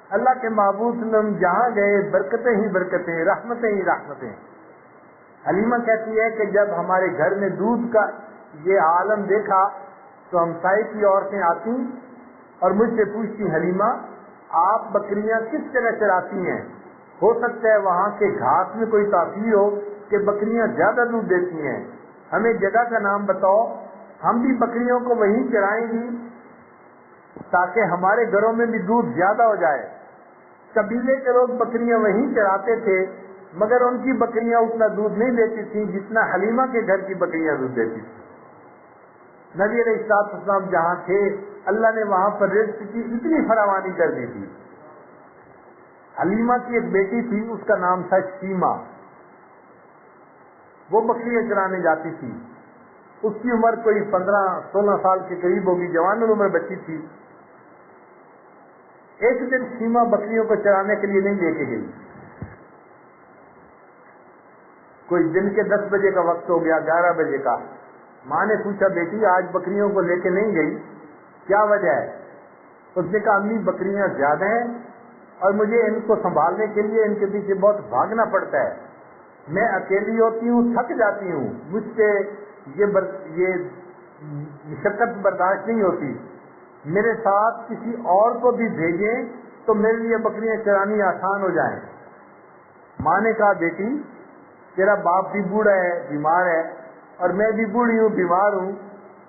اللہ کے محبوب صلی اللہ علیہ وسلم جہاں گئے برکتیں ہی برکتیں، رحمتیں ہی رحمتیں۔ حلیمہ کہتی ہے کہ جب ہمارے گھر میں دودھ کا یہ عالم دیکھا تو ہمسائے کی عورتیں آتی اور مجھ سے پوچھتی حلیمہ آپ بکریاں کس طرح چراتی ہیں؟ ہو سکتا ہے وہاں کے گھاس میں کوئی تاثیر ہو کہ بکریاں زیادہ دودھ دیتی ہیں، ہمیں جگہ کا نام بتاؤ، ہم بھی بکریوں کو وہیں چرائیں گی تاکہ ہمارے گھروں میں بھی دودھ زیادہ ہو جائے۔ قبیلے کے لوگ بکریاں وہیں چراتے تھے مگر ان کی بکریاں اتنا دودھ نہیں دیتی تھیں جتنا حلیمہ کے گھر کی بکریاں دودھ دیتی تھیں۔ نبی علیہ السلام جہاں تھے اللہ نے وہاں پر رزق کی اتنی فراوانی کر دی تھی۔ حلیمہ کی ایک بیٹی تھی، اس کا نام تھا شیما. وہ بکریاں چرانے جاتی تھی. اس کی عمر کوئی 15-16 سال کے قریب ہوگی، جوان العمر بچی تھی. ایک دن شیما بکریوں کو چرانے کے لیے نہیں لے کے گئی. کوئی دن کے 10 بجے کا وقت ہو گیا، 11 بجے کا. ماں نے پوچھا بیٹی آج بکریوں کو لے کے نہیں گئی، کیا وجہ ہے؟ اس نے کہا امی بکریاں زیادہ ہیں اور مجھے ان کو سنبھالنے کے لیے ان کے پیچھے بہت بھاگنا پڑتا ہے. میں اکیلی ہوتی ہوں، تھک جاتی ہوں، مجھ سے یہ مشقت برداشت نہیں ہوتی. میرے ساتھ کسی اور کو بھی بھیجیں تو میرے لیے بکریاں چرانی آسان ہو جائیں. ماں نے کہا بیٹی تیرا باپ بھی بوڑھا ہے، بیمار ہے، اور میں بھی بوڑھی ہوں، بیمار ہوں.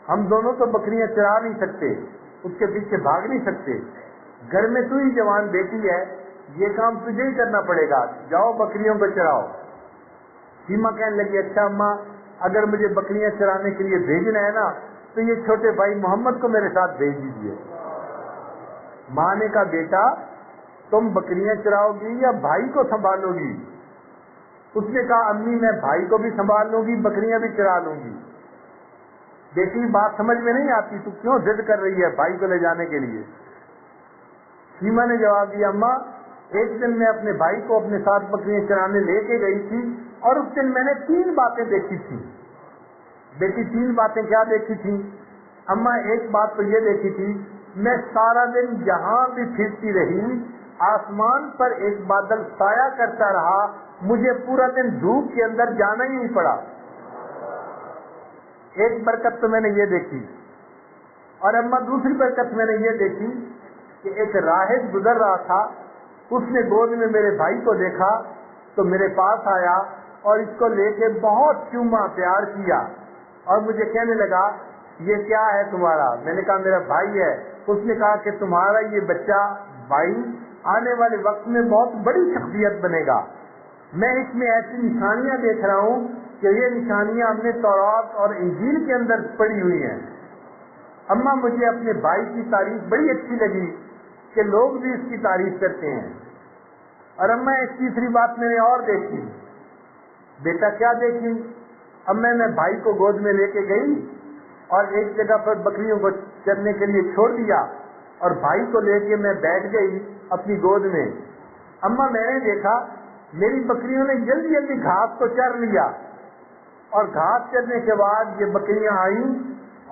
ہم دونوں تو بکریاں چرا نہیں سکتے، اس کے پیچھے بھاگ نہیں سکتے. گھر میں تو ہی جوان بیٹی ہے، یہ کام تجھے ہی کرنا پڑے گا، جاؤ بکریوں کو چراؤ. سیما کہنے لگی اچھا اماں اگر مجھے بکریاں چرانے کے لیے بھیجنا ہے نا تو یہ چھوٹے بھائی محمد کو میرے ساتھ بھیج دیجیے. ماں نے کہا بیٹا تم بکریاں چراؤ گی یا بھائی کو سنبھالو گی؟ اس نے کہا امی میں بھائی کو بھی سنبھال لوں گی، بکریاں بھی چرا لوں گی. بیٹی بات سمجھ میں نہیں آتی، تو کیوں ضد کر رہی ہے بھائی کو لے جانے کے لیے؟ سیما نے جواب دیا اماں ایک دن میں اپنے بھائی کو اپنے ساتھ بکریاں چرانے لے کے گئی تھی اور اس دن میں نے 3 باتیں دیکھی تھی. بیٹی 3 باتیں کیا دیکھی تھی؟ اماں ایک بات تو یہ دیکھی تھی میں سارا دن جہاں بھی پھرتی رہی آسمان پر ایک بادل سایہ کرتا رہا، مجھے پورا دن دھوپ کے اندر جانا ہی نہیں پڑا. ایک برکت تو میں نے یہ دیکھی. اور اماں دوسری برکت میں نے یہ دیکھی کہ ایک راہب گزر رہا تھا، اس نے گود میں میرے بھائی کو دیکھا تو میرے پاس آیا اور اس کو لے کے بہت چوما پیار کیا اور مجھے کہنے لگا یہ کیا ہے تمہارا؟ میں نے کہا میرا بھائی ہے. اس نے کہا کہ تمہارا یہ بچہ بھائی آنے والے وقت میں بہت بڑی شخصیت بنے گا. میں اس میں ایسی نشانیاں دیکھ رہا ہوں کہ یہ نشانیاں ہم نے تورات اور انجیل کے اندر پڑھی ہوئی ہیں. اماں مجھے اپنے بھائی کی تعریف بڑی اچھی لگی کہ لوگ بھی اس کی تعریف کرتے ہیں. اور اماں ایک تیسری بات میں نے اور دیکھی. بیٹا کیا دیکھی؟ اب میں بھائی کو گود میں لے کے گئی اور ایک جگہ پر بکریوں کو چرنے کے لیے چھوڑ دیا اور بھائی کو لے کے میں بیٹھ گئی اپنی گود میں. اماں میں نے دیکھا میری بکریوں نے جلدی جلدی گھاس کو چر لیا اور گھاس چرنے کے بعد یہ بکریاں آئیں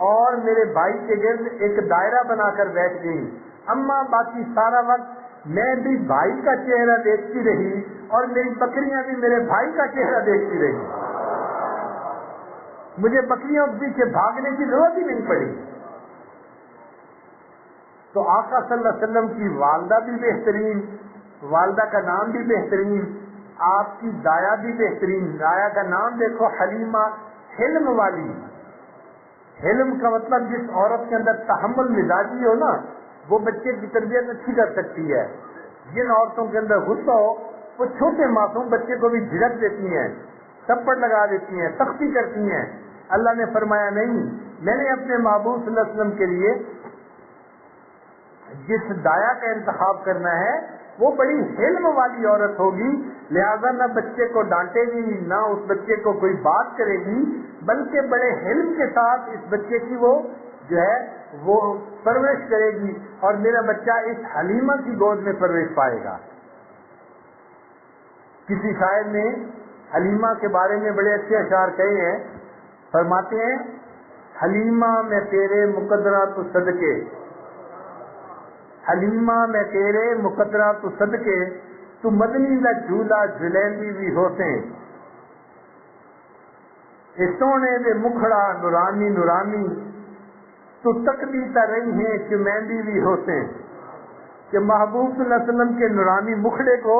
اور میرے بھائی کے گرد ایک دائرہ بنا کر بیٹھ گئی. اماں باقی سارا وقت میں بھی بھائی کا چہرہ دیکھتی رہی اور میری بکریاں بھی میرے بھائی کا چہرہ دیکھتی رہی. مجھے بکریوں کے پیچھے بھاگنے کی ضرورت ہی نہیں پڑی. تو آقا صلی اللہ علیہ وسلم کی والدہ بھی بہترین، والدہ کا نام بھی بہترین، آپ کی دایا بھی بہترین. دایا کا نام دیکھو حلیمہ، حلم والی. حلم کا مطلب جس عورت کے اندر تحمل مزاجی ہو نا وہ بچے کی تربیت اچھی کر سکتی ہے. جن عورتوں کے اندر غصہ ہو وہ چھوٹے معصوم بچے کو بھی جھڑک دیتی ہیں، تھپڑ لگا دیتی ہیں، سختی کرتی ہیں. اللہ نے فرمایا نہیں، میں نے اپنے محبوب صلی اللہ علیہ وسلم کے لیے جس دایا کا انتخاب کرنا ہے وہ بڑی حلم والی عورت ہوگی، لہذا نہ بچے کو ڈانٹے گی نہ اس بچے کو کوئی بات کرے گی، بلکہ بڑے حلم کے ساتھ اس بچے کی وہ جو ہے وہ پرورش کرے گی اور میرا بچہ اس حلیمہ کی گود میں پرورش پائے گا. کسی شاعر نے حلیمہ کے بارے میں بڑے اچھے اشعار کہے ہیں. فرماتے ہیں حلیمہ میں تیرے مقدرہ تو صدقے، حلیمہ میں تیرے مقدرہ تو صدقے، تو مدنی دا جھولا جھلیندی بھی ہوتے، اے سونے دے مکھڑا نورانی نورانی، تو تکدی تا رہی ہیں چمیندی بھی ہوتے. کہ محبوب صلی اللہ علیہ وسلم کے نورانی مکھڑے کو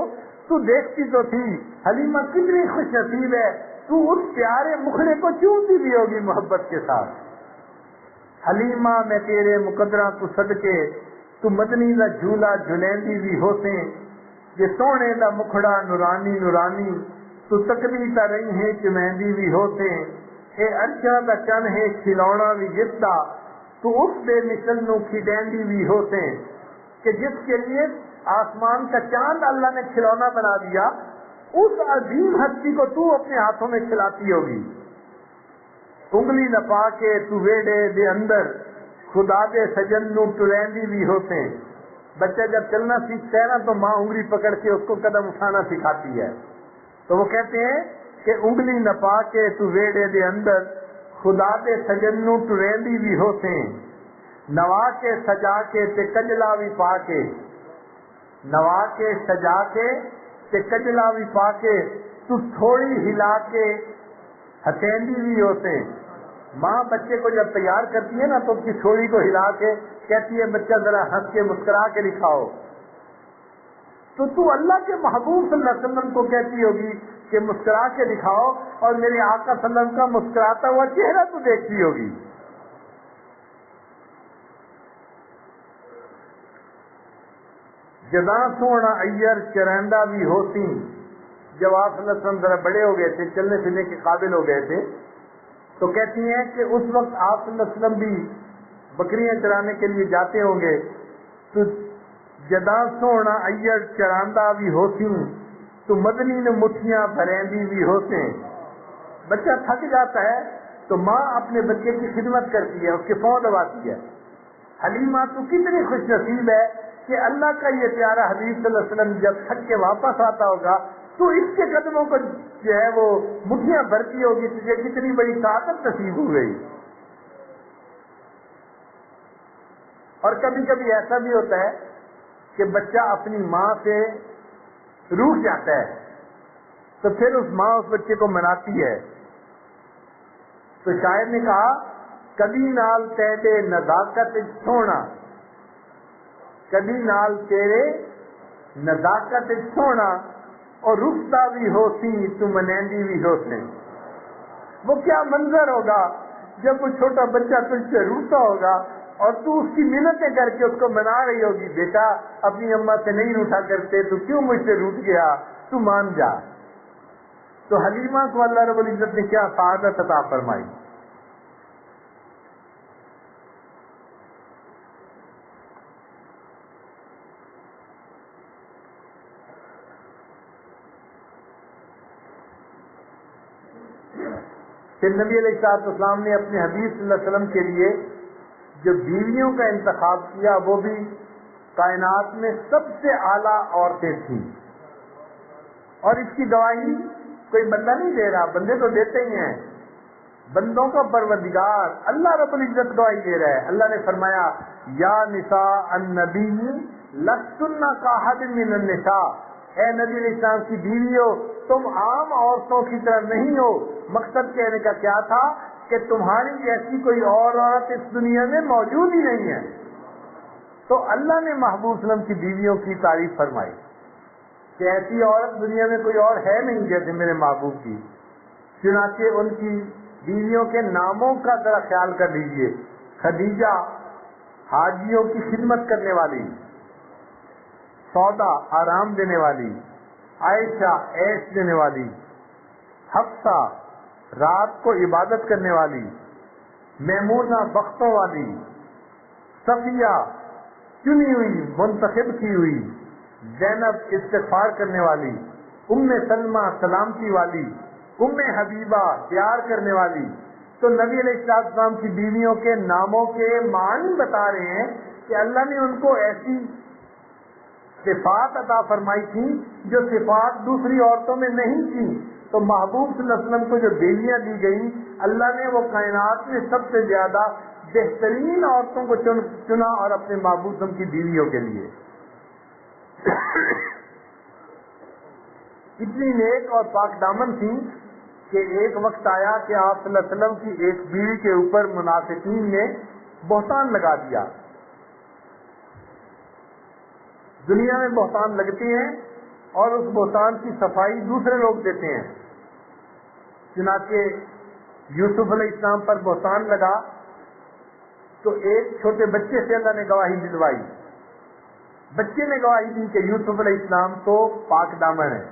تو دیکھتی تو تھی، حلیمہ کتنی خوش نصیب ہے، تو اس پیارے مکھڑے کو چومتی بھی ہوگی محبت کے ساتھ. حلیمہ میں تیرے مقدرہ تو صدقے، تو مدنی دا جھولا جھلیندی بھی ہوتے، یہ سونے دا مکھڑا نورانی نورانی، تو تکدی تا رہی ہیں چمیندی بھی ہوتے، اے عرشاں دا چن ہے کھلونا بھی جس دا، تو اس بے مثل نو کھڈیندی بھی ہوتے. کہ جس کے لیے آسمان کا چاند اللہ نے کھلونا بنا دیا، اس عظیم ہستی کو تو اپنے ہاتھوں میں کھلاتی ہوگی۔ انگلی نپا کے تو ویڑے دے اندر خدا دے سجن نو ٹریندی بھی ہوتے ہیں۔ بچہ جب چلنا سیکھتا ہے نا تو ماں انگلی پکڑ کے اس کو قدم اٹھانا سکھاتی ہے، تو وہ کہتے ہیں کہ انگلی نپا کے تو ویڑے دے اندر خدا دے سجن نو ٹریندی بھی ہوتے ہیں، نوا کے سجا کے تے کجلا بھی پا کے، نوا کے سجا کے تے کجلا بھی پا کے تو تھوڑی ہلا کے ہتھیلی بھی ہوتے ہیں۔ ماں بچے کو جب تیار کرتی ہے نا تو اس کی تھوڑی کو ہلا کے کہتی ہے بچہ ذرا ہنس کے مسکرا کے دکھاؤ، تو اللہ کے محبوب صلی اللہ علیہ وسلم کو کہتی ہوگی کہ مسکرا کے دکھاؤ، اور میرے آقا صلی اللہ علیہ وسلم کا مسکراتا ہوا چہرہ تو دیکھتی ہوگی۔ جداں سونا ایئر چرندہ بھی ہوتی، جب آپ صلی اللہ علیہ وسلم ذرا بڑے ہو گئے تھے، چلنے پھرنے کے قابل ہو گئے تھے، تو کہتی ہیں کہ اس وقت آپ صلی اللہ علیہ وسلم بھی بکریاں چرانے کے لیے جاتے ہوں گے، تو جداں سونا ایئر چراندہ بھی ہوتی، تو مدنی نے مٹھیاں بھریندی بھی ہوتے۔ بچہ تھک جاتا ہے تو ماں اپنے بچے کی خدمت کرتی ہے، اس کے پاؤں دباتی ہے۔ حلیمہ تو کتنی خوش نصیب ہے کہ اللہ کا یہ پیارا حبیب صلی اللہ علیہ وسلم جب تھک کے واپس آتا ہوگا تو اس کے قدموں کو جو ہے وہ مٹھیاں بھرتی ہوگی، تجھے کتنی بڑی طاقت نصیب ہو گئی۔ اور کبھی کبھی ایسا بھی ہوتا ہے کہ بچہ اپنی ماں سے روٹھ جاتا ہے، تو پھر اس ماں اس بچے کو مناتی ہے۔ تو شاعر نے کہا کبھی نال تیرے نزاکت سونا، کبھی نال تیرے نزاکت سونا، اور رختا بھی ہوتی تو منیندی بھی ہوتے۔ وہ کیا منظر ہوگا جب وہ چھوٹا بچہ تجھ سے روٹتا ہوگا اور تو اس کی منتیں کر کے اس کو منا رہی ہوگی، بیٹا اپنی اماں سے نہیں روٹا کرتے، تو کیوں مجھ سے روٹ گیا، تو مان جا۔ تو حلیمہ کو اللہ رب العزت نے کیا سعادت عطا فرمائی۔ پھر نبی علیہ السلام نے اپنے حبیب صلی اللہ علیہ وسلم کے لیے جو بیویوں کا انتخاب کیا وہ بھی کائنات میں سب سے اعلیٰ عورتیں تھیں، اور اس کی گواہی کوئی بندہ نہیں دے رہا، بندے تو دیتے ہی ہیں، بندوں کا پروردگار اللہ رب العزت گواہی دے رہا ہے۔ اللہ نے فرمایا یا نساء النبی لستن کاحد من النساء، اے نبی علیہ السلام کی بیویوں تم عام عورتوں کی طرح نہیں ہو۔ مقصد کہنے کا کیا تھا کہ تمہاری جیسی کوئی اور عورت اس دنیا میں موجود ہی نہیں ہے۔ تو اللہ نے محبوب صلی اللہ علیہ وسلم کی بیویوں کی تعریف فرمائی کہ ایسی عورت دنیا میں کوئی اور ہے نہیں جیسے میرے محبوب کی۔ چنانچہ ان کی بیویوں کے ناموں کا ذرا خیال کر لیجئے۔ خدیجہ حاجیوں کی خدمت کرنے والی، سودا آرام دینے والی، عائشہ عیش دینے والی، حفصہ رات کو عبادت کرنے والی، میمونہ بختوں والی، صفیہ چنی ہوئی منتخب کی ہوئی، زینب استغفار کرنے والی، ام سلمہ سلامتی والی، ام حبیبہ پیار کرنے والی۔ تو نبی علیہ السلام کی بیویوں کے ناموں کے معنی بتا رہے ہیں کہ اللہ نے ان کو ایسی صفات عطا فرمائی تھی جو صفات دوسری عورتوں میں نہیں تھی۔ تو محبوب صلی اللہ علیہ وسلم کو جو بیویاں دی گئیں، اللہ نے وہ کائنات میں سب سے زیادہ بہترین عورتوں کو چنا اور اپنے محبوب صلی اللہ علیہ وسلم کی بیویوں کے لیے اتنی نیک اور پاک دامن تھی کہ ایک وقت آیا کہ آپ صلی اللہ علیہ وسلم کی ایک بیوی کے اوپر منافقین نے بہتان لگا دیا۔ دنیا میں بہتان لگتے ہیں اور اس بہتان کی صفائی دوسرے لوگ دیتے ہیں۔ چنانچہ یوسف علیہ السلام پر بہتان لگا تو ایک چھوٹے بچے سے اللہ نے گواہی دلوائی۔ بچے نے گواہی دی کہ یوسف علیہ السلام تو پاک دامن ہے۔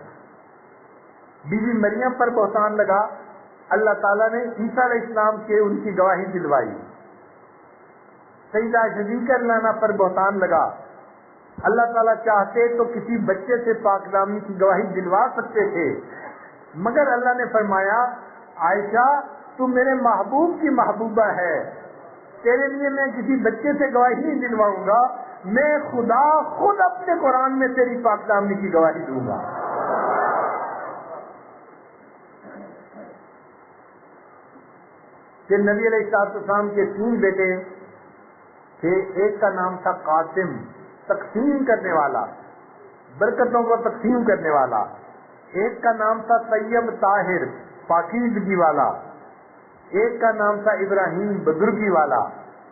بی بی مریم پر بہتان لگا، اللہ تعالیٰ نے عیسیٰ علیہ السلام کے ان کی گواہی دلوائی۔ سیدہ صدیقہ لانا پر بہتان لگا اللہ تعالیٰ چاہتے تو کسی بچے سے پاک دامنی کی گواہی دلوا سکتے تھے، مگر اللہ نے فرمایا عائشہ تو میرے محبوب کی محبوبہ ہے، تیرے لیے میں کسی بچے سے گواہی نہیں دلواؤں گا، میں خدا خود اپنے قرآن میں تیری پاک دامنی کی گواہی دوں گا۔ کہ نبی علیہ السلام کے 3 بیٹے تھے، ایک کا نام تھا قاسم، تقسیم کرنے والا، برکتوں کو تقسیم کرنے والا، ایک کا نام تھا طیب طاہر، پاکیزگی والا، ایک کا نام تھا ابراہیم، بزرگی والا۔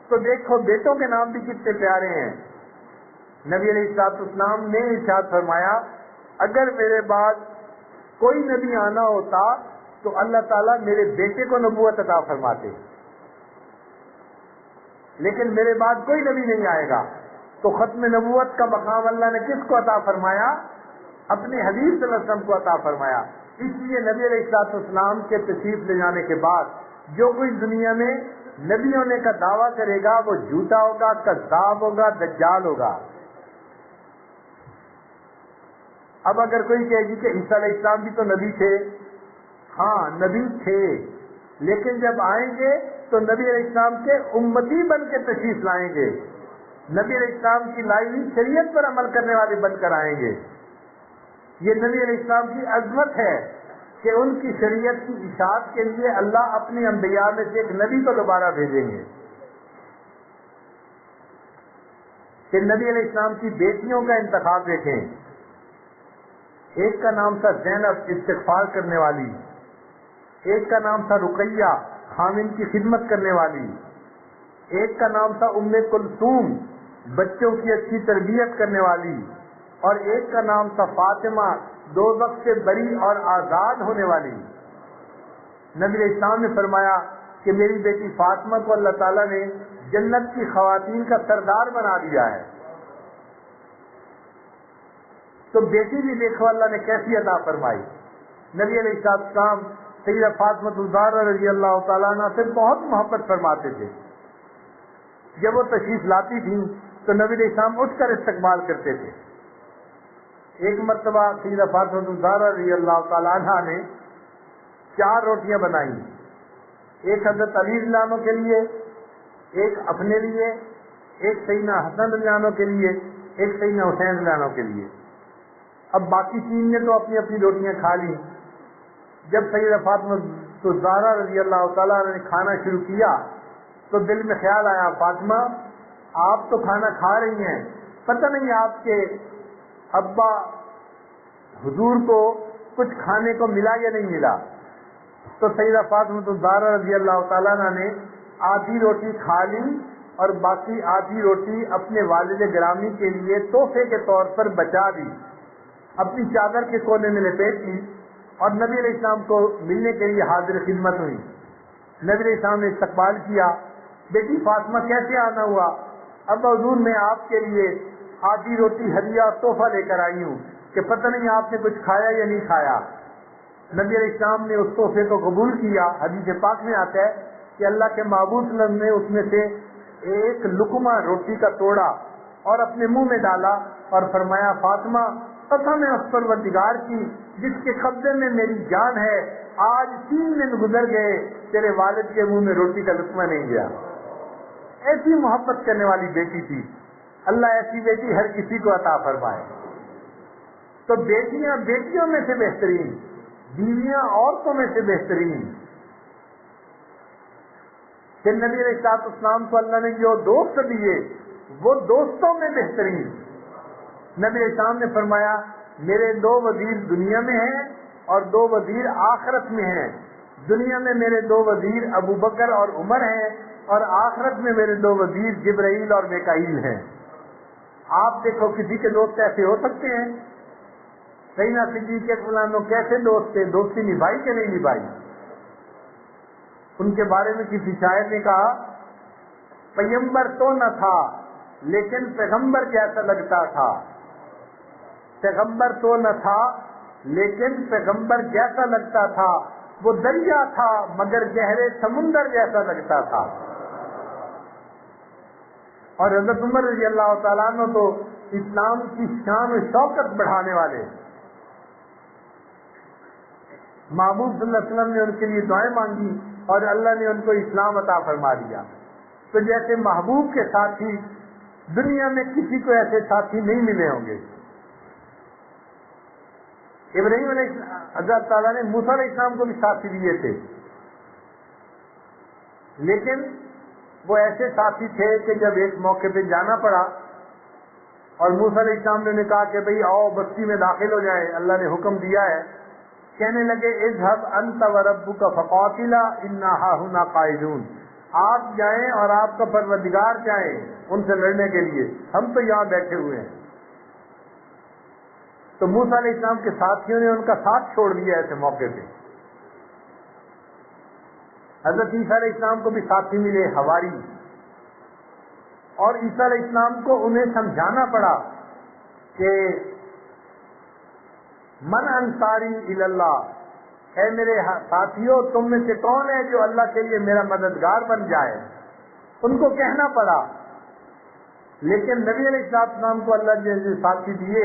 تو دیکھو بیٹوں کے نام بھی کتنے پیارے ہیں۔ نبی علیہ السلام نے ارشاد فرمایا اگر میرے بعد کوئی نبی آنا ہوتا تو اللہ تعالیٰ میرے بیٹے کو نبوت عطا فرماتے، لیکن میرے بعد کوئی نبی نہیں آئے گا، تو ختم نبوت کا مقام اللہ نے کس کو عطا فرمایا؟ اپنے حبیب صلی اللہ علیہ وسلم کو عطا فرمایا۔ اس لیے نبی علیہ السلام کے تشریف لے جانے کے بعد جو کوئی دنیا میں نبی ہونے کا دعویٰ کرے گا وہ جھوٹا ہوگا، کذاب ہوگا، دجال ہوگا۔ اب اگر کوئی کہے گی کہ عیسیٰ علیہ السلام بھی تو نبی تھے، ہاں نبی تھے، لیکن جب آئیں گے تو نبی علیہ السلام کے امتی بن کے تشریف لائیں گے، نبی علیہ السلام کی لائی ہوئی شریعت پر عمل کرنے والے بن کر آئیں گے۔ یہ نبی علیہ السلام کی عظمت ہے کہ ان کی شریعت کی اشاعت کے لیے اللہ اپنے انبیاء میں سے ایک نبی کو دوبارہ بھیجیں گے۔ کہ نبی علیہ السلام کی بیٹیوں کا انتخاب دیکھیں، ایک کا نام تھا زینب، استغفار کرنے والی، ایک کا نام تھا رقیہ، خامن کی خدمت کرنے والی، ایک کا نام تھا ام کلثوم، بچوں کی اچھی تربیت کرنے والی، اور ایک کا نام تھا فاطمہ، دوزخ سے بری اور آزاد ہونے والی۔ نبی علیہ السلام نے فرمایا کہ میری بیٹی فاطمہ کو اللہ تعالیٰ نے جنت کی خواتین کا سردار بنا دیا ہے۔ تو بیٹی بھی دیکھو اللہ نے کیسی عطا فرمائی۔ نبی علیہ السلام سیدہ فاطمہ الزہرا رضی اللہ تعالیٰ عنہ سے بہت محبت فرماتے تھے۔ جب وہ تشریف لاتی تھیں تو نبی علیہ السلام اٹھ کر استقبال کرتے تھے۔ ایک مرتبہ سیدہ فاطمہ الزہرا رضی اللہ تعالیٰ عنہ نے 4 روٹیاں بنائیں، ایک حضرت علی رضی اللہ عنہ کے لیے، ایک اپنے لیے، ایک سیدنا حسن رضی اللہ عنہ کے لیے، ایک سیدنا حسین رضی اللہ عنہ کے لیے۔ اب باقی 3 نے تو اپنی اپنی روٹیاں کھا لی۔ جب سیدہ فاطمہ الزہرا رضی اللہ تعالیٰ عنہ نے کھانا شروع کیا تو دل میں خیال آیا فاطمہ آپ تو کھانا کھا رہی ہیں، پتہ نہیں آپ کے ابا حضور کو کچھ کھانے کو ملا یا نہیں ملا۔ تو سیدہ فاطمہ الزہرا رضی اللہ تعالیٰ عنہ نے آدھی روٹی کھا لی اور باقی آدھی روٹی اپنے والد گرامی کے لیے تحفے کے طور پر بچا دی، اپنی چادر کے کونے میں لپیٹ لی اور نبی علیہ السلام کو ملنے کے لیے حاضر خدمت ہوئی۔ نبی علیہ السلام نے استقبال کیا، بیٹی فاطمہ کیسے آنا ہوا؟ اب حضور میں آپ کے لیے آدھی روٹی ہدیہ تحفہ لے کر آئی ہوں کہ پتہ نہیں آپ نے کچھ کھایا یا نہیں کھایا۔ نبی علیہ السلام نے اس تحفے کو قبول کیا۔ حدیث پاک میں آتا ہے کہ اللہ کے محبوب صلی اللہ علیہ وسلم نے اس میں سے ایک لقمہ روٹی کا توڑا اور اپنے منہ میں ڈالا اور فرمایا فاطمہ قسم ہے اس پروردگار کی جس کے قبضے میں میری جان ہے، آج 3 دن گزر گئے تیرے والد کے منہ میں روٹی کا لقمہ نہیں گیا۔ ایسی محبت کرنے والی بیٹی تھی۔ اللہ ایسی بیٹی ہر کسی کو عطا فرمائے۔ تو بیٹیاں بیٹیوں میں سے بہترین، بیویاں عورتوں میں سے بہترین۔ کہ نبی علیہ السلام کو اللہ نے جو دوست دیے وہ دوستوں میں بہترین۔ نبی علیہ السلام نے فرمایا میرے 2 وزیر دنیا میں ہیں اور 2 وزیر آخرت میں ہیں۔ دنیا میں میرے 2 وزیر ابو بکر اور عمر ہیں اور آخرت میں میرے 2 وزیر جبرائیل اور میکائیل ہیں۔ آپ دیکھو کسی کے دوست ایسے ہو سکتے ہیں؟ سیدنا صدیق اکبر کیسے دوست تھے؟ دوستی نبھائی کہ نہیں نبھائی؟ ان کے بارے میں کسی شاعر نے کہا پیغمبر تو نہ تھا لیکن پیغمبر جیسا لگتا تھا، پیغمبر تو نہ تھا لیکن پیغمبر جیسا لگتا تھا، وہ دریا تھا مگر گہرے سمندر جیسا لگتا تھا۔ اور حضرت عمر رضی اللہ تعالیٰ عنہ تو اسلام کی شان و شوکت بڑھانے والے، محبوب صلی اللہ علیہ وسلم نے ان کے لیے دعائیں مانگی اور اللہ نے ان کو اسلام عطا فرما دیا۔ تو جیسے محبوب کے ساتھی دنیا میں کسی کو ایسے ساتھی نہیں ملے ہوں گے۔ ابراہیم علیہ حضرت تعالیٰ نے موسیٰ علیہ السلام کو بھی ساتھی دیے تھے، لیکن وہ ایسے ساتھی تھے کہ جب ایک موقع پہ جانا پڑا اور موسیٰ علیہ السلام نے کہا کہ بھئی آؤ بستی میں داخل ہو جائیں، اللہ نے حکم دیا ہے، کہنے لگے اذهب انت وربک فقاتلا انا ہاہنا قاعدون، آپ جائیں اور آپ کا پروردگار جائیں ان سے لڑنے کے لیے، ہم تو یہاں بیٹھے ہوئے ہیں۔ تو موسیٰ علیہ السلام کے ساتھیوں نے ان کا ساتھ چھوڑ دیا ایسے موقع پہ۔ حضرت عیسیٰ علیہ السلام کو بھی ساتھی ملے حواری، اور عیسیٰ علیہ السلام کو انہیں سمجھانا پڑا کہ من انصاری الی اللہ، اے میرے ساتھیوں تم میں سے کون ہے جو اللہ کے لیے میرا مددگار بن جائے، ان کو کہنا پڑا۔ لیکن نبی علیہ السلام کو اللہ نے جو ساتھی دیے،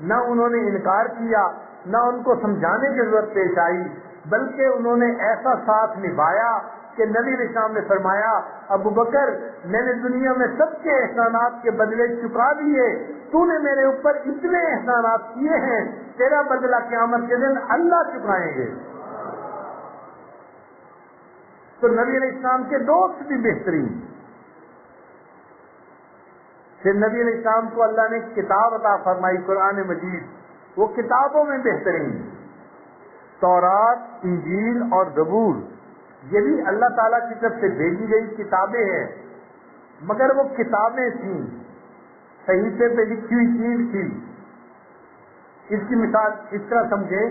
نہ انہوں نے انکار کیا، نہ ان کو سمجھانے کی ضرورت پیش آئی، بلکہ انہوں نے ایسا ساتھ نبھایا کہ نبی علیہ السلام نے فرمایا ابو بکر میں نے دنیا میں سب کے احسانات کے بدلے چکا دیے، تو نے میرے اوپر اتنے احسانات کیے ہیں، تیرا بدلہ قیامت کے دن اللہ چکائیں گے۔ تو نبی علیہ السلام کے دوست بھی بہترین۔ پھر نبی علیہ السلام کو اللہ نے کتاب عطا فرمائی قرآن مجید، وہ کتابوں میں بہترین، تورات، انجیل اور زبور، یہ بھی اللہ تعالیٰ کی طرف سے بھیجی گئی کتابیں ہیں، مگر وہ کتابیں تھیں، صحیفے پہ لکھی ہوئی چیز تھی۔ اس کی مثال اس طرح سمجھیں،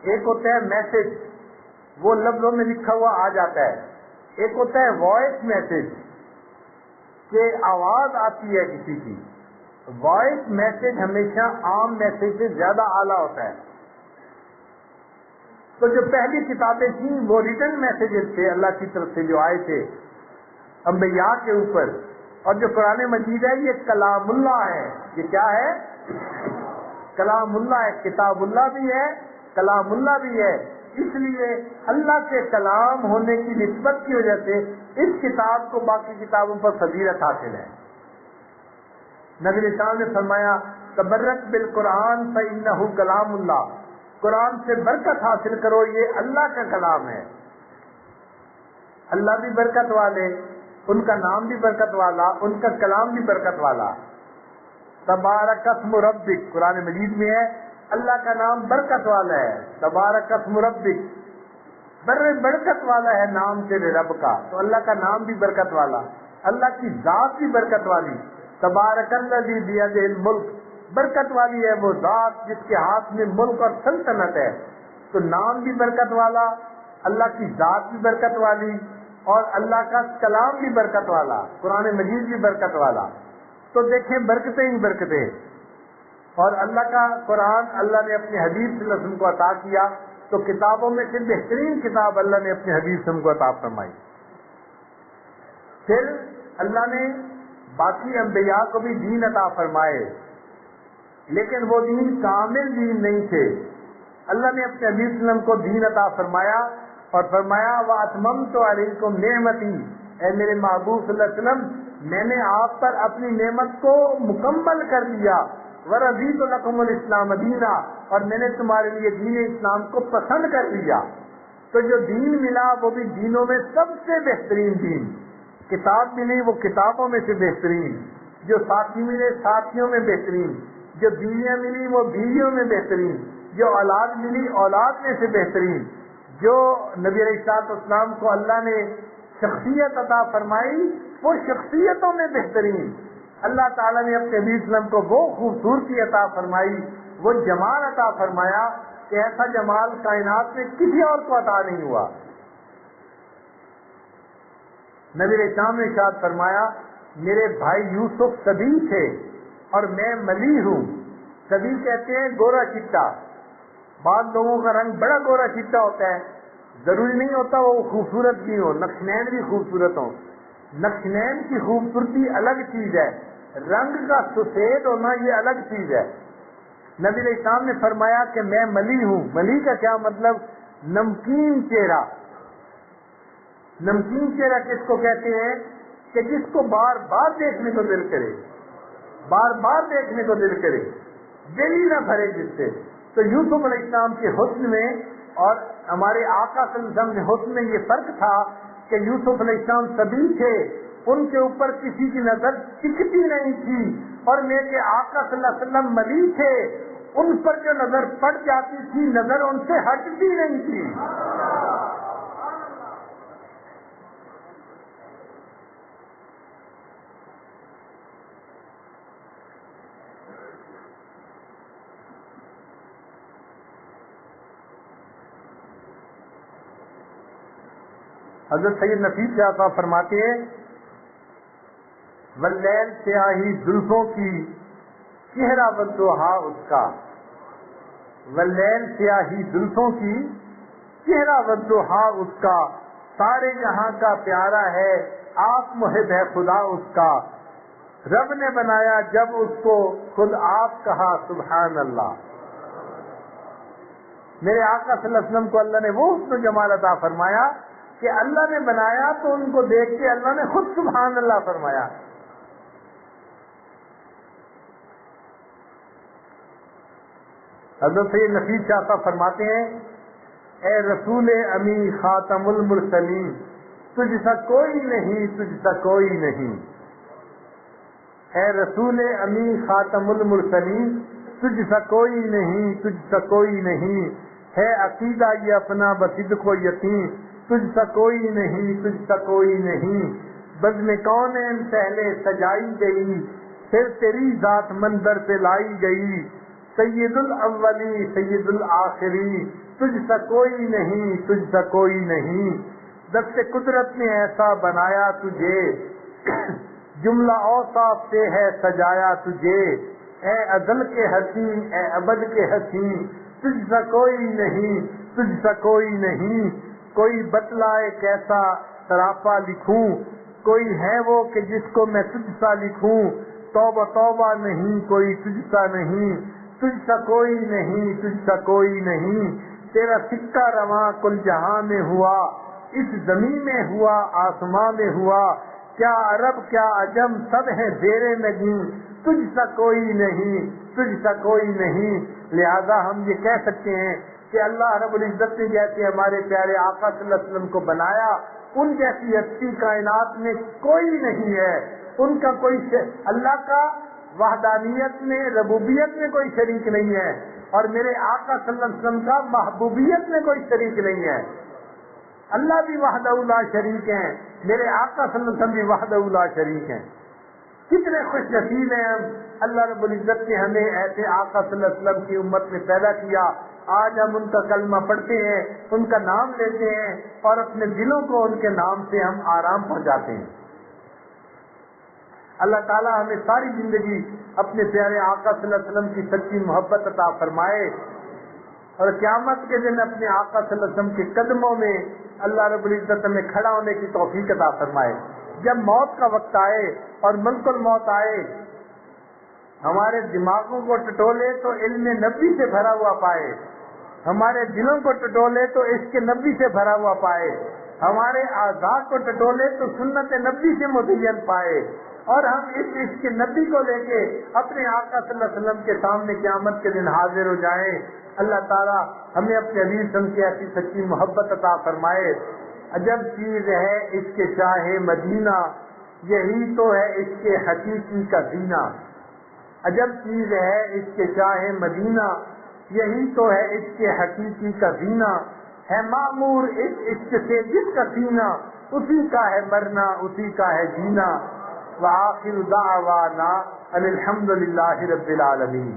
ایک ہوتا ہے میسج، وہ لفظوں میں لکھا ہوا آ جاتا ہے، ایک ہوتا ہے وائس میسج کہ آواز آتی ہے کسی کی۔ وائس میسج ہمیشہ عام میسج سے زیادہ اعلیٰ ہوتا ہے۔ تو جو پہلی کتابیں تھیں وہ ریٹن میسیجز تھے اللہ کی طرف سے جو آئے تھے انبیاء کے اوپر، اور جو قرآن مجید ہے یہ کلام اللہ ہے۔ یہ کیا ہے؟ کلام اللہ ہے، کتاب اللہ بھی ہے، کلام اللہ بھی ہے۔ اس لیے اللہ کے کلام ہونے کی نسبت کی وجہ سے اس کتاب کو باقی کتابوں پر فضیلت حاصل ہے۔ نبی علیہ السلام نے فرمایا تبرک بالقرآن فإنہ کلام اللہ، قرآن سے برکت حاصل کرو، یہ اللہ کا کلام ہے۔ اللہ بھی برکت والے، ان کا نام بھی برکت والا، ان کا کلام بھی برکت والا۔ تبارک اسم ربک، قرآن مجید میں ہے اللہ کا نام برکت والا ہے، تبارک اسم ربک، برکت والا ہے نام تیرے رب کا، تو اللہ کا نام بھی برکت والا، اللہ کی ذات بھی برکت والی۔ تبارک الذی بیدہ الملک، برکت والی ہے وہ ذات جس کے ہاتھ میں ملک اور سلطنت ہے۔ تو نام بھی برکت والا، اللہ کی ذات بھی برکت والی، اور اللہ کا کلام بھی برکت والا، قرآن مجید بھی برکت والا۔ تو دیکھیں برکتیں ہی برکتیں، اور اللہ کا قرآن اللہ نے اپنے حبیب صلی اللہ علیہ وسلم کو عطا کیا، تو کتابوں میں سے بہترین کتاب اللہ نے اپنے حبیب صلی اللہ علیہ وسلم کو عطا فرمائی۔ پھر اللہ نے باقی انبیاء کو بھی دین عطا فرمائے، لیکن وہ دین کامل دین نہیں تھے۔ اللہ نے اپنے حبیب صلی اللہ علیہ وسلم کو دین عطا فرمایا اور فرمایا وَأَتْمَمْتُ عَلَيْكُمْ نِعْمَتِي، اے میرے محبوب صلی اللہ علیہ وسلم میں نے آپ پر اپنی نعمت کو مکمل کر دیا، وَرَضِيتُ لَكُمُ الْإِسْلَامَ دِينًا، اور میں نے تمہارے لیے دین اسلام کو پسند کر دیا۔ تو جو دین ملا وہ بھی دینوں میں سب سے بہترین دین، کتاب ملی وہ کتابوں میں سے بہترین، جو ساتھی ملے ساتھیوں میں بہترین، جو بیویاں ملی وہ بیویوں میں بہترین، جو اولاد ملی اولاد میں سے بہترین، جو نبی علیہ السلام کو اللہ نے شخصیت عطا فرمائی وہ شخصیتوں میں بہترین۔ اللہ تعالیٰ نے اپنے نبی صلی اللہ علیہ وسلم کو وہ خوبصورتی عطا فرمائی، وہ جمال عطا فرمایا کہ ایسا جمال کائنات میں کسی اور کو عطا نہیں ہوا۔ نبی علیہ السلام نے ارشاد فرمایا میرے بھائی یوسف سبی تھے اور میں ملی ہوں۔ سبی کہتے ہیں گورا چٹا، بعض لوگوں کا رنگ بڑا گورا چٹا ہوتا ہے، ضروری نہیں ہوتا وہ خوبصورت بھی ہو، نقشنین بھی خوبصورت ہو، نقشنین کی خوبصورتی الگ چیز ہے، رنگ کا سفید ہونا یہ الگ چیز ہے. نبی علیہ السلام نے فرمایا کہ میں ملی ہوں. ملی کا کیا مطلب؟ نمکین چہرہ. نمکین چہرہ کس کو کہتے ہیں؟ کہ جس کو بار بار دیکھنے کو دل کرے, بار بار دیکھنے کو دل کرے, دل ہی نہ بھرے جس سے. تو یوسف علیہ السلام کے حسن میں اور ہمارے آقا صلی اللہ علیہ وسلم کے حسن میں یہ فرق تھا کہ یوسف علیہ السلام سبھی تھے, ان کے اوپر کسی کی نظر ٹکتی نہیں تھی, اور میرے آقا صلی اللہ علیہ وسلم ملی تھے, ان پر جو نظر پڑ جاتی تھی نظر ان سے ہٹتی نہیں تھی. حضرت سید نفیس شاہ صاحب فرماتے ہیں واللیل سیاہی زلفوں کی چہرہ والضحیٰ اس کا. واللیل سیاہی زلفوں کی چہرہ والضحیٰ اس کا, سارے جہاں کا پیارا ہے آپ محب ہے خدا اس کا. رب نے بنایا جب اس کو خود آپ کہا سبحان اللہ. میرے آقا صلی اللہ علیہ وسلم کو اللہ نے وہ حسن و جمال عطا فرمایا کہ اللہ نے بنایا تو ان کو دیکھ کے اللہ نے خود سبحان اللہ فرمایا. حضرت سید نفیس شاہ صاحب فرماتے ہیں اے رسول امی خاتم المرسلین تجھ سا کوئی نہیں, تجھ سا کوئی نہیں. اے رسول امی خاتم المرسلین تجھ سا کوئی نہیں, تجھ سا کوئی نہیں. ہے عقیدہ یہ اپنا بصدق و یقین تجھ سا کوئی نہیں, تجھ سا کوئی نہیں. بزم کونین پہلے سجائی گئی, پھر تیری ذات منظر پہ لائی گئی. سید الاولی سید الآخری تجھ سا کوئی نہیں, تجھ سا کوئی نہیں. دست قدرت نے ایسا بنایا تجھے, جملہ اوصاف سے ہے سجایا تجھے. اے ازل کے حسین, اے ابد کے حسین, تجھ سا کوئی نہیں, تجھ سا کوئی نہیں. کوئی بتلائے کیسا سراپا لکھوں, کوئی ہے وہ کہ جس کو میں تجھ سا لکھوں. توبہ توبہ نہیں کوئی تجھ سا نہیں, تجھ سا کوئی نہیں, تجھ سا کوئی نہیں. تیرا سکہ رواں کل جہاں میں ہوا, اس زمین میں ہوا آسماں میں ہوا. کیا عرب کیا عجم سب ہے زیر نگیں, تجھ سا کوئی نہیں, تجھ سا کوئی نہیں. لہذا ہم یہ کہہ سکتے ہیں کہ اللہ رب العزت نے جیسے ہمارے پیارے آقا صلی اللہ علیہ وسلم کو بنایا ان جیسی ہستی کائنات میں کوئی نہیں ہے. ان کا کوئی اللہ کا وحدانیت میں ربوبیت میں کوئی شریک نہیں ہے, اور میرے آقا صلی اللہ علیہ وسلم کا محبوبیت میں کوئی شریک نہیں ہے. اللہ بھی وحدہ لا شریک ہیں, میرے آقا صلی اللہ علیہ وسلم بھی وحدہ لا شریک ہیں. کتنے خوش نصیب ہیں ہم, اللہ رب العزت نے ہمیں ایسے آقا صلی اللہ علیہ وسلم کی امت میں پیدا کیا. آج ہم ان کا کلمہ پڑھتے ہیں, ان کا نام لیتے ہیں, اور اپنے دلوں کو ان کے نام سے ہم آرام پہنچاتے ہیں. اللہ تعالیٰ ہمیں ساری زندگی اپنے پیارے آقا صلی اللہ علیہ وسلم کی سچی محبت عطا فرمائے, اور قیامت کے دن اپنے آقا صلی اللہ علیہ وسلم کے قدموں میں اللہ رب العزت ہمیں کھڑا ہونے کی توفیق عطا فرمائے. جب موت کا وقت آئے اور ملک الموت آئے, ہمارے دماغوں کو ٹٹولے تو علم نبی سے بھرا ہوا پائے, ہمارے دلوں کو ٹٹولے تو عشق نبی سے بھرا ہوا پائے, ہمارے اعضاء کو ٹٹولے تو سنت نبی سے مزین پائے, اور ہم اس عشق نبی کو لے کے اپنے آقا صلی اللہ علیہ وسلم کے سامنے قیامت کے دن حاضر ہو جائیں. اللہ تعالیٰ ہمیں اپنے حبیب صلی کی ایسی سچی محبت عطا فرمائے. عجب چیز ہے اس کے شاہ مدینہ, یہی تو ہے اس کے حقیقی کا زینہ. عجب چیز ہے اس کے شاہ مدینہ, یہی تو ہے اس کے حقیقی کا زینہ. ہے معمور اس عشق سے جس کا سینہ, اسی کا ہے مرنا اسی کا ہے جینا. وآخر دعوانا ان الحمد للہ رب العالمین.